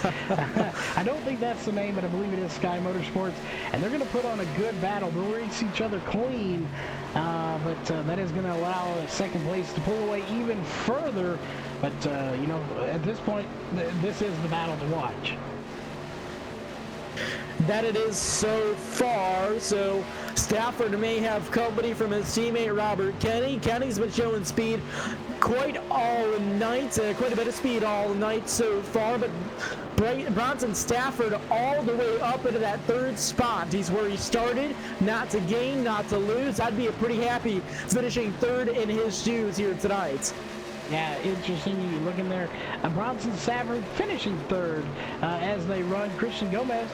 I don't think that's the name, but I believe it is Sky Motorsports. And they're going to put on a good battle. They'll race each other clean, but that is going to allow 2nd place to pull away even further. But, you know, at this point, this is the battle to watch. That it is so far. So Stafford may have company from his teammate Robert Kenny. Kenny's been showing speed quite all night, quite a bit of speed all night so far, but Bronson Stafford all the way up into that 3rd spot. He's where he started, not to gain, not to lose. I'd be pretty happy finishing 3rd in his shoes here tonight. Yeah, interesting. You look in there. Bronson Stafford finishing 3rd as they run. Christian Gomez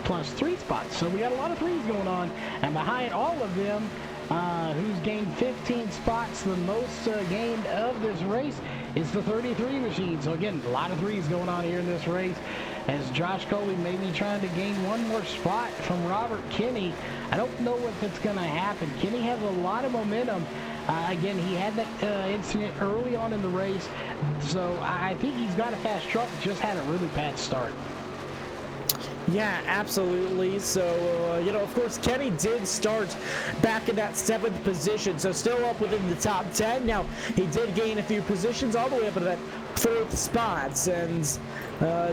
plus 3 spots. So we got a lot of 3s going on. And behind all of them, who's gained 15 spots, the most gained of this race, is the 33 machine. So again, a lot of 3s going on here in this race. as Josh Coley may be trying to gain one more spot from Robert Kinney. I don't know if it's going to happen. Kinney has a lot of momentum. Again, he had that incident early on in the race, so I think he's got a fast truck, just had a really bad start. Yeah, absolutely. So, of course, Kenny did start back in that 7th position, so still up within the top 10. Now, he did gain a few positions all the way up to that 4th spot, and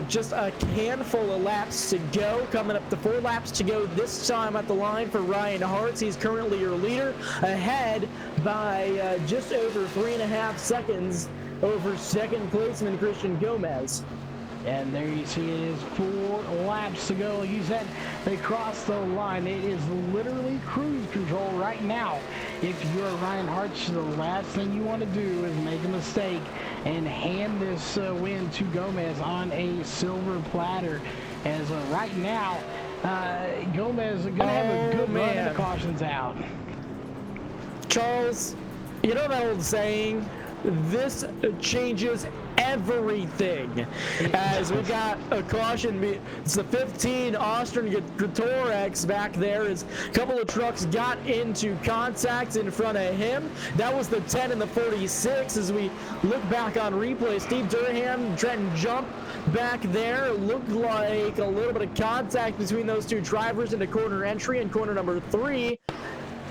just a handful of laps to go. Coming up to 4 laps to go this time at the line for Ryan Hartz. He's currently your leader, ahead by just over 3.5 seconds over second placeman Christian Gomez. And there you see it is 4 laps to go. Like you said, they crossed the line. It is literally cruise control right now. If you're Ryan Hartz, the last thing you want to do is make a mistake and hand this win to Gomez on a silver platter. As right now, Gomez is going to have a good run and the caution's out. Charles, you know that old saying, this changes everything, as we got a caution. It's the 15 Austrian Torex back there, as a couple of trucks got into contact in front of him. That was the 10 and the 46. As we look back on replay, Steve Durham, Trenton Jump back there, looked like a little bit of contact between those two drivers into corner entry and corner number 3.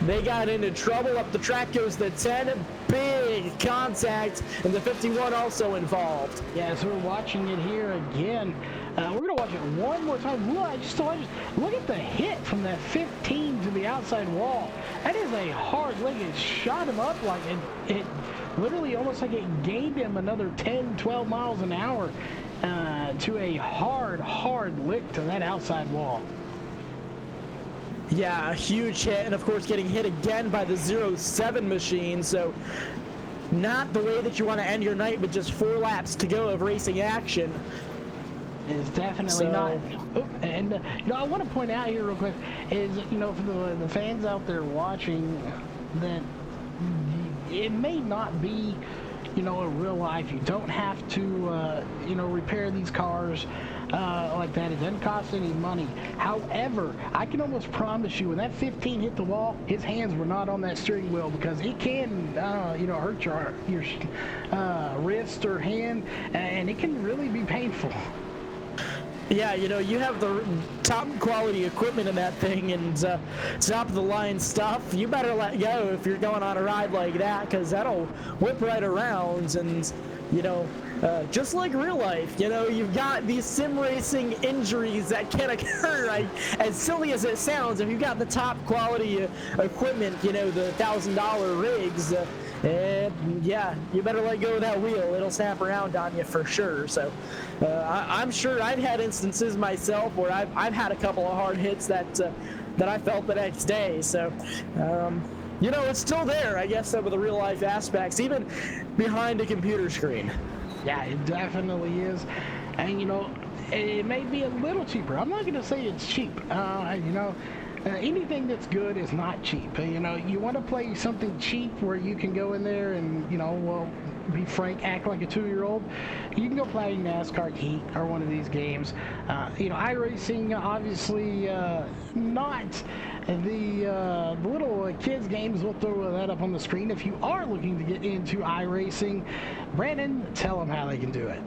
They got into trouble. Up the track goes the 10. Big contact, and the 51 also involved. Yeah, so we're watching it here again. We're going to watch it one more time. Look at the hit from that 15 to the outside wall. That is a hard lick. It shot him up like it literally almost like it gained him another 10, 12 miles an hour to a hard lick to that outside wall. Yeah, a huge hit, and of course getting hit again by the 07 machine, so not the way that you want to end your night with just 4 laps to go of racing action. Is definitely not. And I want to point out here real quick is, for the fans out there watching, that it may not be, in real life. You don't have to, repair these cars like that. It doesn't cost any money. However, I can almost promise you when that 15 hit the wall, his hands were not on that steering wheel, because it can, hurt your wrist or hand, and it can really be painful. Yeah, you have the top quality equipment in that thing and top of the line stuff. You better let go if you're going on a ride like that, because that'll whip right around. And just like real life, you've got these sim racing injuries that can occur. As silly as it sounds, if you've got the top quality equipment, the $1,000 rigs, yeah, you better let go of that wheel. It'll snap around on you for sure. So I'm sure I've had instances myself where I've had a couple of hard hits that I felt the next day. So it's still there, I guess, some of the real life aspects, even behind a computer screen. Yeah, it definitely is. And it may be a little cheaper. I'm not going to say it's cheap. Anything that's good is not cheap. You want to play something cheap where you can go in there and, be frank, act like a 2-year-old. You can go play NASCAR Heat or one of these games. iRacing, obviously, not the little kids games. We'll throw that up on the screen. If you are looking to get into iRacing, Brandon, tell them how they can do it.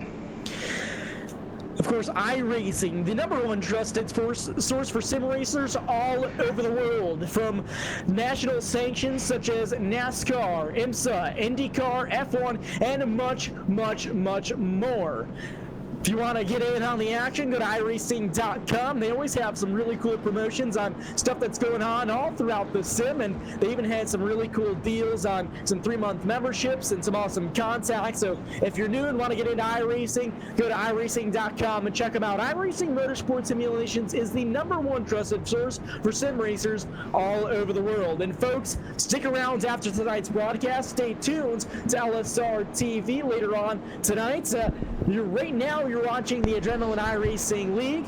Of course, iRacing, the #1 trusted source for sim racers all over the world, from national sanctions such as NASCAR, IMSA, IndyCar, F1, and much, much, much more. If you want to get in on the action, go to iRacing.com. They always have some really cool promotions on stuff that's going on all throughout the sim, and they even had some really cool deals on some 3-month memberships and some awesome contacts. So if you're new and want to get into iRacing, go to iRacing.com and check them out. iRacing Motorsport Simulations is the #1 trusted source for sim racers all over the world. And folks, stick around after tonight's broadcast. Stay tuned to LSR TV later on tonight. Right now, you're watching the Adrenaline iRacing League.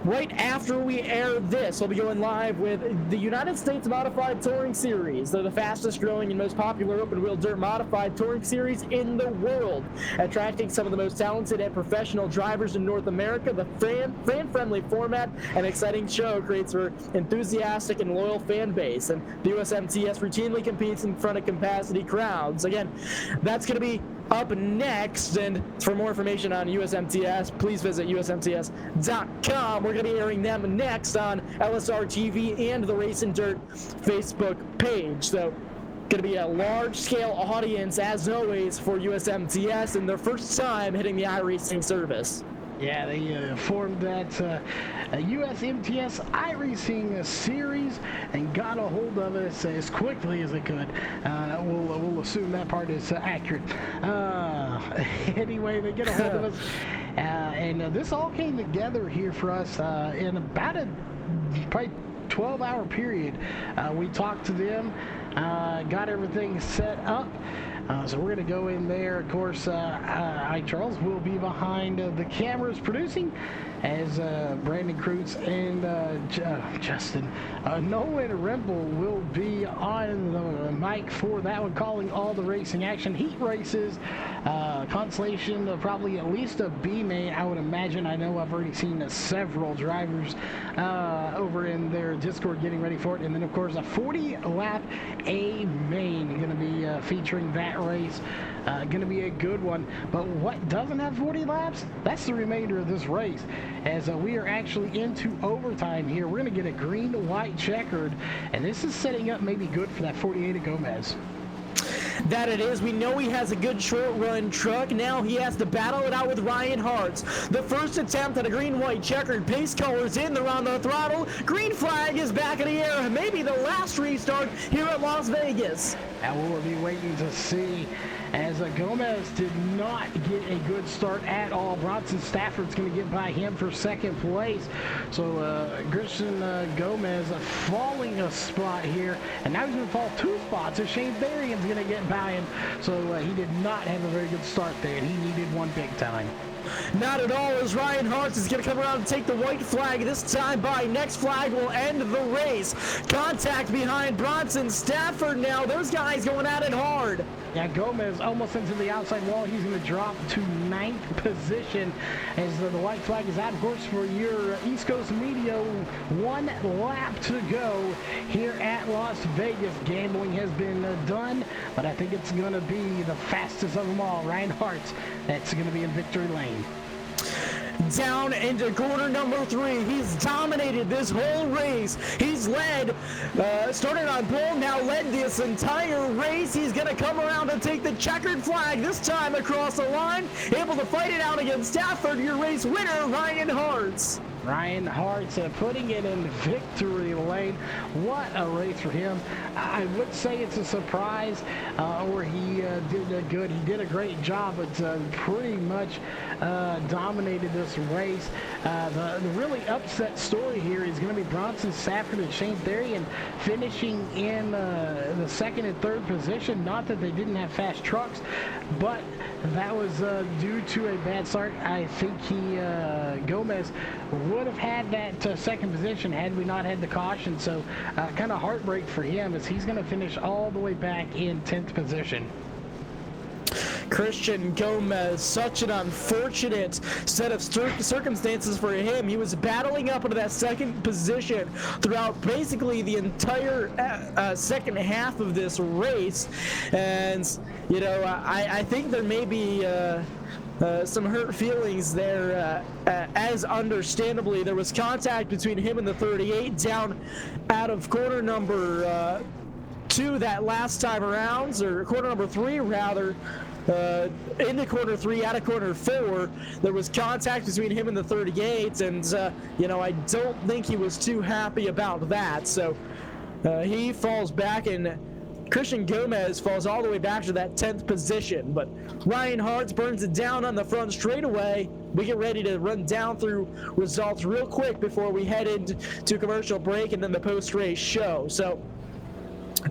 right after we air this, we'll be going live with the United States Modified Touring Series. They're the fastest growing and most popular open-wheel dirt modified touring series in the world, attracting some of the most talented and professional drivers in North America. The fan-friendly format and exciting show creates for enthusiastic and loyal fan base, and the USMTS routinely competes in front of capacity crowds. Again, that's going to be up next, and for more information on USMTS, please visit usmts.com. We're going to be airing them next on LSR TV and the Race and Dirt Facebook page. So, going to be a large-scale audience, as always, for USMTS and their first time hitting the iRacing service. Yeah, they formed that USMTS iRacing series and got a hold of us as quickly as they could. We'll assume that part is accurate. Anyway, they get a hold of us, and this all came together here for us in about a probably 12-hour period. We talked to them, got everything set up. So we're going to go in there. Of course, Charles will be behind the cameras producing, as Brandon Kreutz and Justin Nolan Rempel will be on the mic for that one, calling all the racing action. Heat races, constellation of probably at least a B main, I would imagine. I know I've already seen several drivers over in their Discord getting ready for it. And then, of course, a 40-lap A main going to be featuring that race. Going to be a good one. But what doesn't have 40 laps? That's the remainder of this race, as we are actually into overtime here. We're going to get a green, white, checkered, and this is setting up maybe good for that 48 of Gomez. That it is. We know he has a good short-run truck. Now he has to battle it out with Ryan Hartz. The first attempt at a green-white checkered. Pace colors in. They're on the throttle. Green flag is back in the air. Maybe the last restart here at Las Vegas. And we'll be waiting to see, as Gomez did not get a good start at all. Bronson Stafford's going to get by him for second place. So Christian Gomez falling a spot here, and now he's going to fall 2 spots. So Shane Berrien's going to get by him. So he did not have a very good start there, and he needed one big time. Not at all, as Ryan Hartz is going to come around and take the white flag this time by. Next flag will end the race. Contact behind Bronson Stafford now. Those guys going at it hard. Yeah, Gomez almost into the outside wall. He's going to drop to 9th position as the white flag is out. Of course, for your East Coast media, 1 lap to go here at Las Vegas. Gambling has been done, but I think it's going to be the fastest of them all, Ryan Hartz. That's going to be in victory lane. Down into corner number 3. He's dominated this whole race. He's led, started on pole, now led this entire race. He's going to come around and take the checkered flag, this time across the line. Able to fight it out against Stafford, your race winner, Ryan Hartz. Ryan Hartz putting it in victory lane. What a race for him. I would say it's a surprise, or he did a great job, but pretty much dominated this race. The really upset story here is going to be Bronson Stafford and Shane Berrien finishing in the 2nd and 3rd position. Not that they didn't have fast trucks, but that was due to a bad start. I think Gomez would have had that 2nd position had we not had the caution. So kind of heartbreak for him, as he's going to finish all the way back in 10th position. Christian Gomez, such an unfortunate set of circumstances for him. He was battling up into that 2nd position throughout basically the entire second half of this race. And, you know, I think there may be some hurt feelings there, as understandably there was contact between him and the 38 down out of corner number 2 that last time around, or corner number 3 rather. Into corner 3, out of corner 4, there was contact between him and the 38, and you know, I don't think he was too happy about that. So he falls back, and Christian Gomez falls all the way back to that 10th position. But Ryan Hartz burns it down on the front straightaway. We get ready to run down through results real quick before we head into commercial break and then the post-race show. So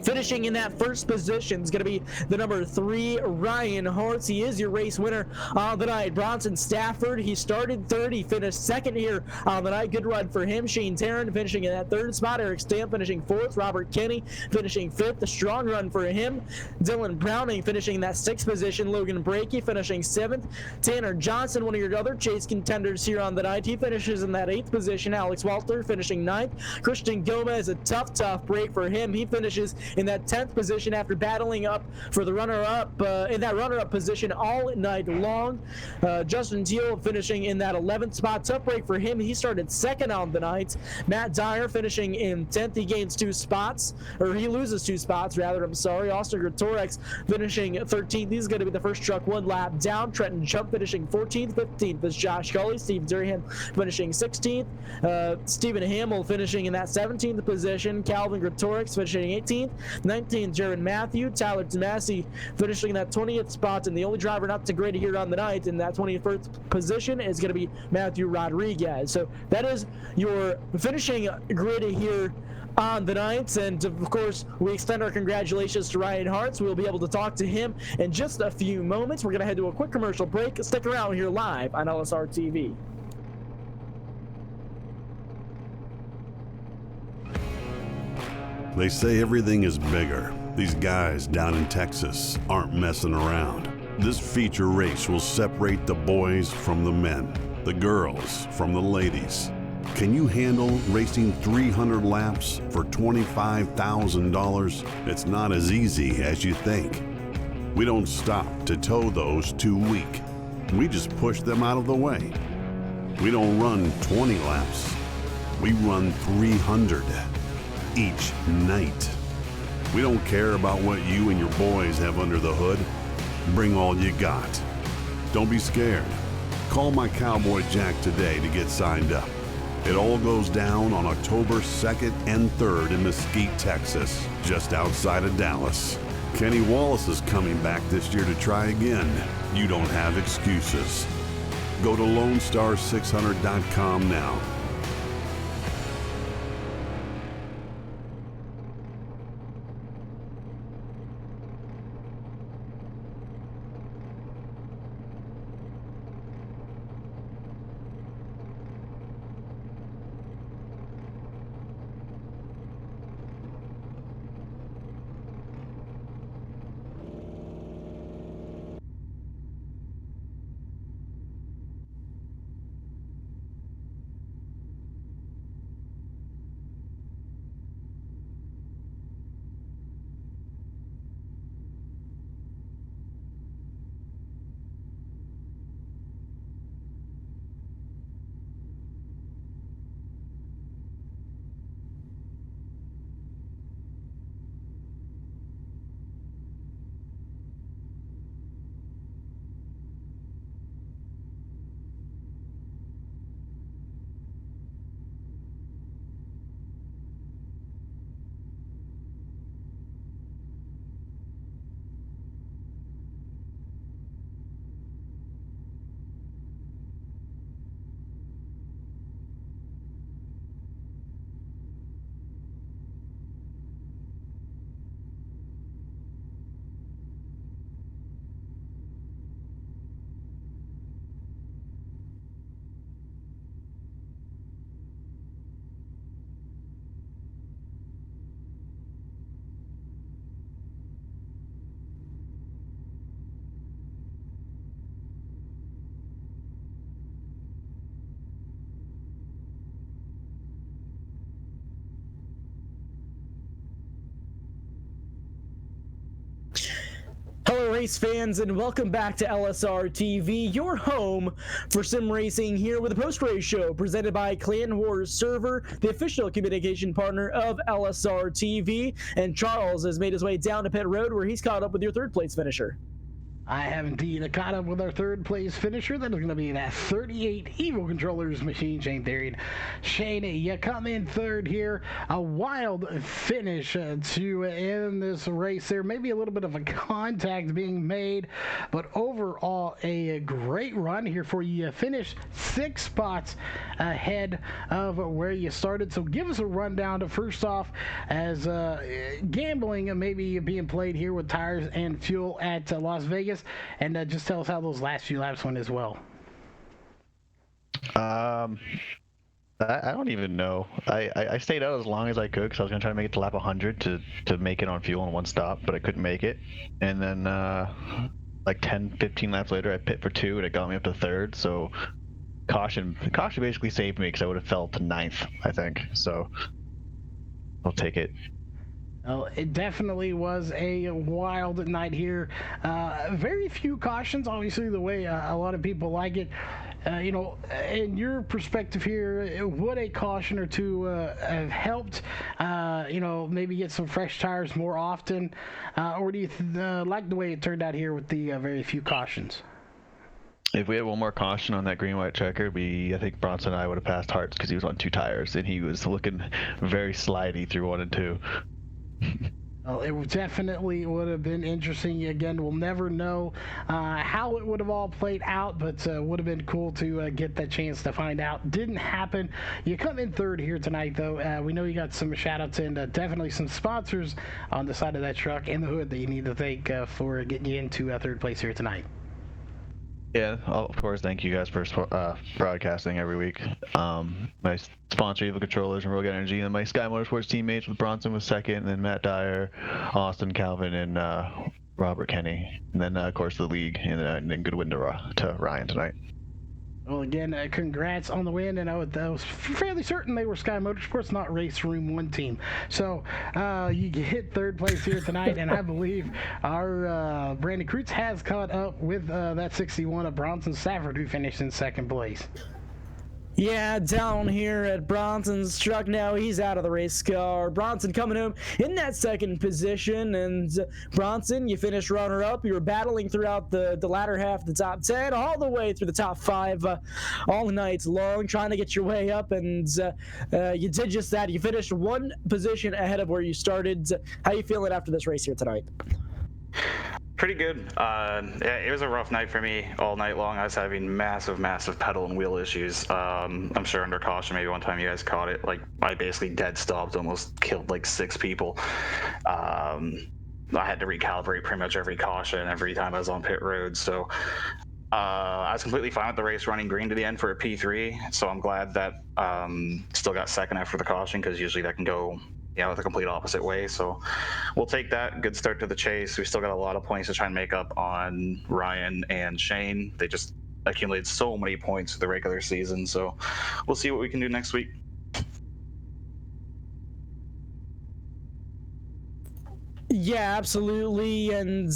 Finishing in that first position is going to be the number 3, Ryan Hartz. He is your race winner on the night. Bronson Stafford, he started third. He finished second here on the night. Good run for him. Shane Tarrant finishing in that third spot. Eric Stamp finishing fourth. Robert Kenny finishing fifth. A strong run for him. Dylan Browning finishing in that sixth position. Logan Brakey finishing seventh. Tanner Johnson, one of your other chase contenders here on the night, he finishes in that eighth position. Alex Walter finishing ninth. Christian Gomez, a tough break for him. He finishes in that 10th position after battling up for the runner-up in that runner-up position all night long. Justin Teal finishing in that 11th spot. Tough break for him. He started second on the night. Matt Dyer finishing in 10th. He gains 2 spots, or he loses 2 spots rather. I'm sorry. Austin Gretorix finishing 13th. He's going to be the first truck 1 lap down. Trenton Chump finishing 14th. 15th is Josh Gully. Steve Durhan finishing 16th. Stephen Hamill finishing in that 17th position. Calvin Gretorix finishing 18th. 19th, Jaron Matthew. Tyler Tomasi finishing in that 20th spot, and the only driver not to grade here on the night in that 21st position is going to be Matthew Rodriguez. So that is your finishing grid here on the night, and of course we extend our congratulations to Ryan Hartz. We'll be able to talk to him in just a few moments. We're going to head to a quick commercial break. Stick around here live on LSR TV. They say everything is bigger. These guys down in Texas aren't messing around. This feature race will separate the boys from the men, the girls from the ladies. Can you handle racing 300 laps for $25,000? It's not as easy as you think. We don't stop to tow those too weak. We just push them out of the way. We don't run 20 laps. We run 300 each night. We don't care about what you and your boys have under the hood. Bring all you got. Don't be scared. Call my Cowboy Jack today to get signed up. It all goes down on October 2nd and 3rd in Mesquite, Texas, just outside of Dallas. Kenny Wallace is coming back this year to try again. You don't have excuses. Go to LoneStar600.com now. Hello race fans, and welcome back to LSR TV, your home for sim racing, here with a post-race show presented by Clan Wars Server, the official communication partner of LSR TV. And Charles has made his way down to pit road, where he's caught up with your third place finisher. I have indeed caught up with our third place finisher. That is going to be that 38 Evil Controllers machine, Shane Therian. Shane, you come in third here. A wild finish to end this race there. Maybe a little bit of a contact being made, but overall a great run here for you. You finished 6 spots ahead of where you started. So give us a rundown to first off as gambling maybe being played here with tires and fuel at Las Vegas. And just tell us how those last few laps went as well. I don't even know. I stayed out as long as I could because I was going to try to make it to lap 100 to make it on fuel in one stop, but I couldn't make it. And then like 10, 15 laps later, I pit for 2, and it got me up to 3rd. So caution basically saved me because I would have fell to 9th, I think. So I'll take it. Well, it definitely was a wild night here. Very few cautions, obviously, the way a lot of people like it. In your perspective here, would a caution or two have helped, maybe get some fresh tires more often? Or do you like the way it turned out here with the very few cautions? If we had one more caution on that green-white checker, I think Bronson and I would have passed Hartz because he was on 2 tires, and he was looking very slidey through 1 and 2. Well, it definitely would have been interesting. Again, we'll never know how it would have all played out, but would have been cool to get that chance to find out. Didn't happen. You come in third here tonight, though. We know you got some shout-outs and definitely some sponsors on the side of that truck and the hood that you need to thank for getting you into third place here tonight. Yeah, of course, thank you guys for broadcasting every week. My sponsor, Evil Controllers and Rogue Energy, and my Sky Motorsports teammates with Bronson was second, and then Matt Dyer, Austin, Calvin, and Robert Kenny. And then, of course, the league, and then good win to Ryan tonight. Well, again, congrats on the win, and I was fairly certain they were Sky Motorsports, not Race Room 1 team. So you hit third place here tonight, and I believe our Brandon Kreutz has caught up with that 61 of Bronson Safford, who finished in second place. Yeah, down here at Bronson's truck now, he's out of the race car. Bronson coming home in that second position, and Bronson, you finished runner-up. You were battling throughout the latter half of the top 10, all the way through the top 5, all night long, trying to get your way up, and you did just that. You finished 1 position ahead of where you started. How you feeling after this race here tonight? Pretty good. It was a rough night for me all night long. I was having massive pedal and wheel issues. I'm sure under caution, maybe one time you guys caught it. Like, I basically dead stopped, almost killed like 6 people. I had to recalibrate pretty much every caution every time I was on pit road. So I was completely fine with the race running green to the end for a P3. So I'm glad that still got second after the caution, because usually that can go the complete opposite way. So we'll take that. Good start to the chase. We still got a lot of points to try and make up on Ryan and Shane. They just accumulated so many points for the regular season. So we'll see what we can do next week. Yeah, absolutely. And,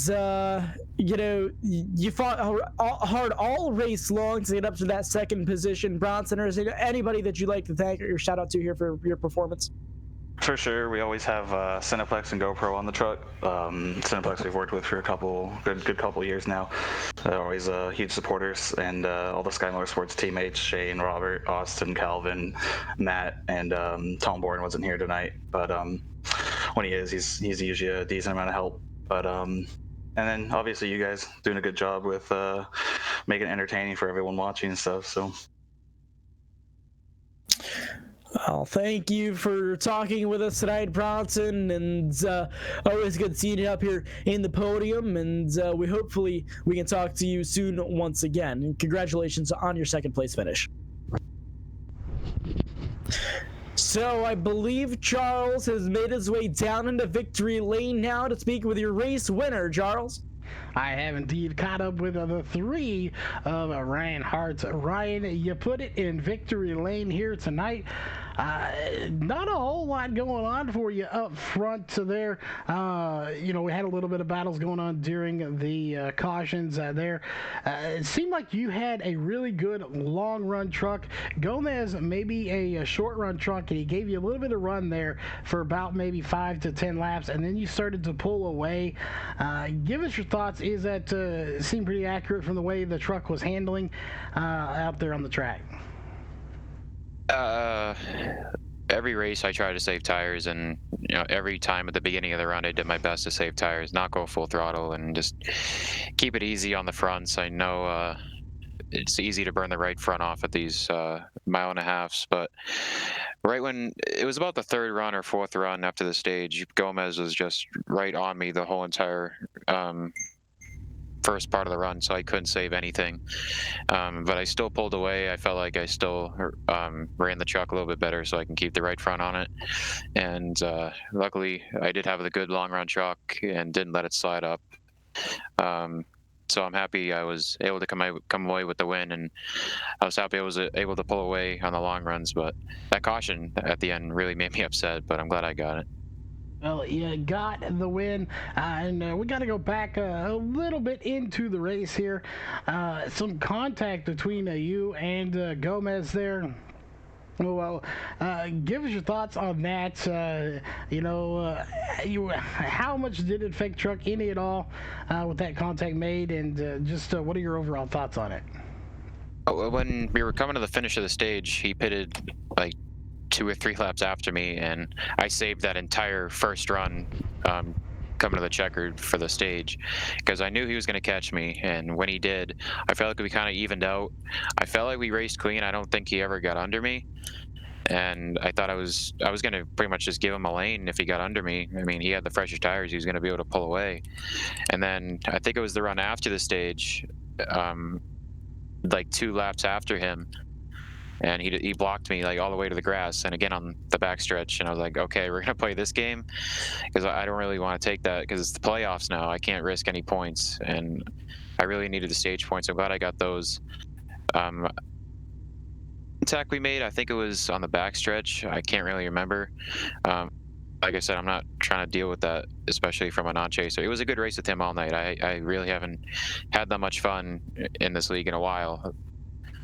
you fought hard all race long to get up to that second position. Bronson, or is there anybody that you'd like to thank or shout out to here for your performance? For sure, we always have Cineplex and GoPro on the truck. Cineplex we've worked with for a good couple years now. They're always huge supporters, and all the Sky Motorsports teammates, Shane, Robert, Austin, Calvin, Matt, and Tom Bourne wasn't here tonight, but when he is, he's usually a decent amount of help. But and then obviously you guys doing a good job with making it entertaining for everyone watching and stuff. So. Well, thank you for talking with us tonight, Bronson, and always good seeing you up here in the podium, and we can talk to you soon once again. And congratulations on your second place finish. So I believe Charles has made his way down into victory lane now to speak with your race winner, Charles. I have indeed caught up with the 3 of Ryan Hartz. Ryan, you put it in victory lane here tonight. Not a whole whole lot going on for you up front there. We had a little bit of battles going on during the cautions there. It seemed like you had a really good long run truck. Gomez maybe a short run truck, and he gave you a little bit of run there for about maybe 5 to 10 laps, and then you started to pull away. Give us your thoughts. Is that seemed pretty accurate from the way the truck was handling out there on the track? Every race I try to save tires, and every time at the beginning of the run I did my best to save tires, not go full throttle, and just keep it easy on the fronts. I know it's easy to burn the right front off at these 1.5 miles, but right when it was about the third run or fourth run after the stage, Gomez was just right on me the whole entire first part of the run, so I couldn't save anything. But I still pulled away. I felt like I still ran the truck a little bit better, so I can keep the right front on it. And luckily, I did have the good long run truck and didn't let it slide up. So I'm happy I was able to come away with the win, and I was happy I was able to pull away on the long runs. But that caution at the end really made me upset, but I'm glad I got it. Well, you got the win, and we got to go back a little bit into the race here. Some contact between you and Gomez there. Well, give us your thoughts on that. How much did it affect truck, any at all, with that contact made, and just what are your overall thoughts on it? When we were coming to the finish of the stage, he pitted like 2 or 3 laps after me, and I saved that entire first run coming to the checkered for the stage because I knew he was going to catch me, and when he did, I felt like we kind of evened out. I felt like we raced clean. I don't think he ever got under me, and I thought I was going to pretty much just give him a lane if he got under me. I mean, he had the fresher tires. He was going to be able to pull away. And then I think it was the run after the stage, like 2 laps after him, and he blocked me like all the way to the grass and again on the backstretch, and I was like, okay, we're gonna play this game because I don't really want to take that because it's the playoffs now. I can't risk any points, and I really needed the stage points. I'm glad I got those. Attack we made, I think it was on the backstretch. I can't really remember. Like I said, I'm not trying to deal with that, especially from a non-chaser. It was a good race with him all night. I really haven't had that much fun in this league in a while.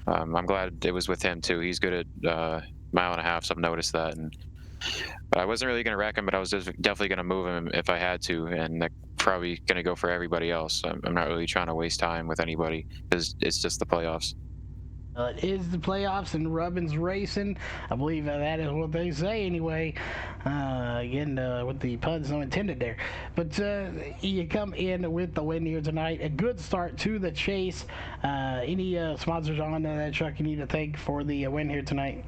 I'm glad it was with him too. He's good at 1.5 miles, so I've noticed that. But I wasn't really going to wreck him, but I was just definitely going to move him if I had to, and that's probably going to go for everybody else. I'm not really trying to waste time with anybody because it's just the playoffs. It is the playoffs and Rubbin's racing. I believe that is what they say anyway. Again, with the puns no intended there. But you come in with the win here tonight. A good start to the chase. Any sponsors on that truck you need to thank for the win here tonight?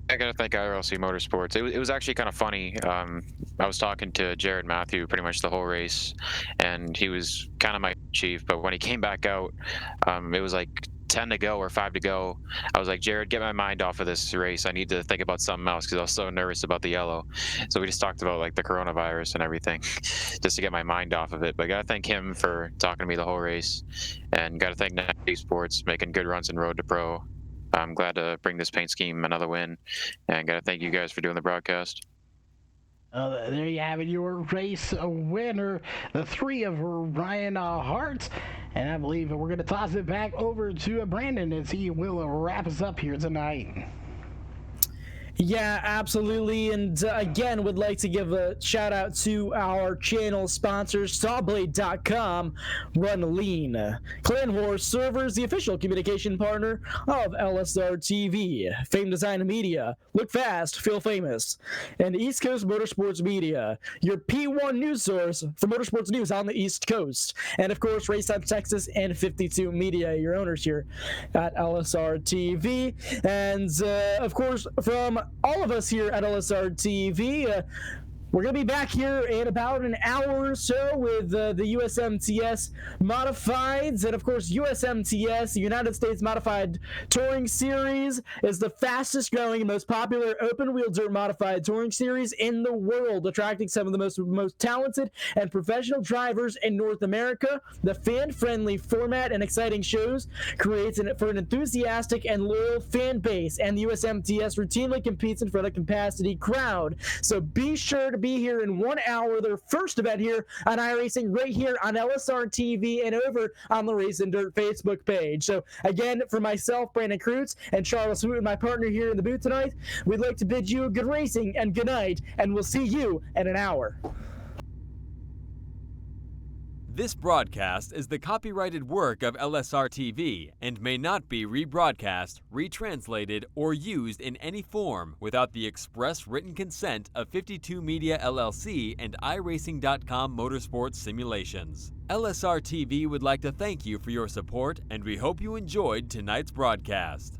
I gotta thank ARL Motorsports. It was actually kind of funny. I was talking to Jared Matthew pretty much the whole race, and he was kind of my chief. But when he came back out, it was like 10 to go or 5 to go. I was like, Jared, get my mind off of this race. I need to think about something else because I was so nervous about the yellow. So we just talked about like the coronavirus and everything just to get my mind off of it. But I gotta thank him for talking to me the whole race, and gotta thank Nike Sports making good runs in Road to Pro. I'm glad to bring this paint scheme another win, and gotta thank you guys for doing the broadcast. There you have it, your race winner, the 3 of Ryan Hart. And I believe we're going to toss it back over to Brandon as he will wrap us up here tonight. Yeah, absolutely. And again, would like to give a shout out to our channel sponsors, Sawblade.com, Run Lean, Clan Wars Servers, the official communication partner of LSR TV, Fame Design Media, Look Fast, Feel Famous, and East Coast Motorsports Media, your P1 news source for motorsports news on the East Coast. And of course, Race Time Texas and 52 Media, your owners here at LSR TV. And of course, from all of us here at LSR TV, We're going to be back here in about an hour or so with the USMTS Modifieds. And of course, USMTS, the United States Modified Touring Series, is the fastest growing and most popular open wheel dirt modified touring series in the world, attracting some of the most talented and professional drivers in North America. The fan-friendly format and exciting shows creates for an enthusiastic and loyal fan base, and the USMTS routinely competes in front of a capacity crowd. So be sure to be here in 1 hour, their first event here on iRacing, right here on LSR TV and over on the Racing Dirt Facebook page. So again, for myself, Brandon Kreutz, and Charles Wooten, my partner here in the booth tonight, we'd like to bid you good racing and good night, and we'll see you in an hour. This broadcast is the copyrighted work of LSR TV and may not be rebroadcast, retranslated, or used in any form without the express written consent of 52 Media LLC and iRacing.com Motorsports Simulations. LSR TV would like to thank you for your support, and we hope you enjoyed tonight's broadcast.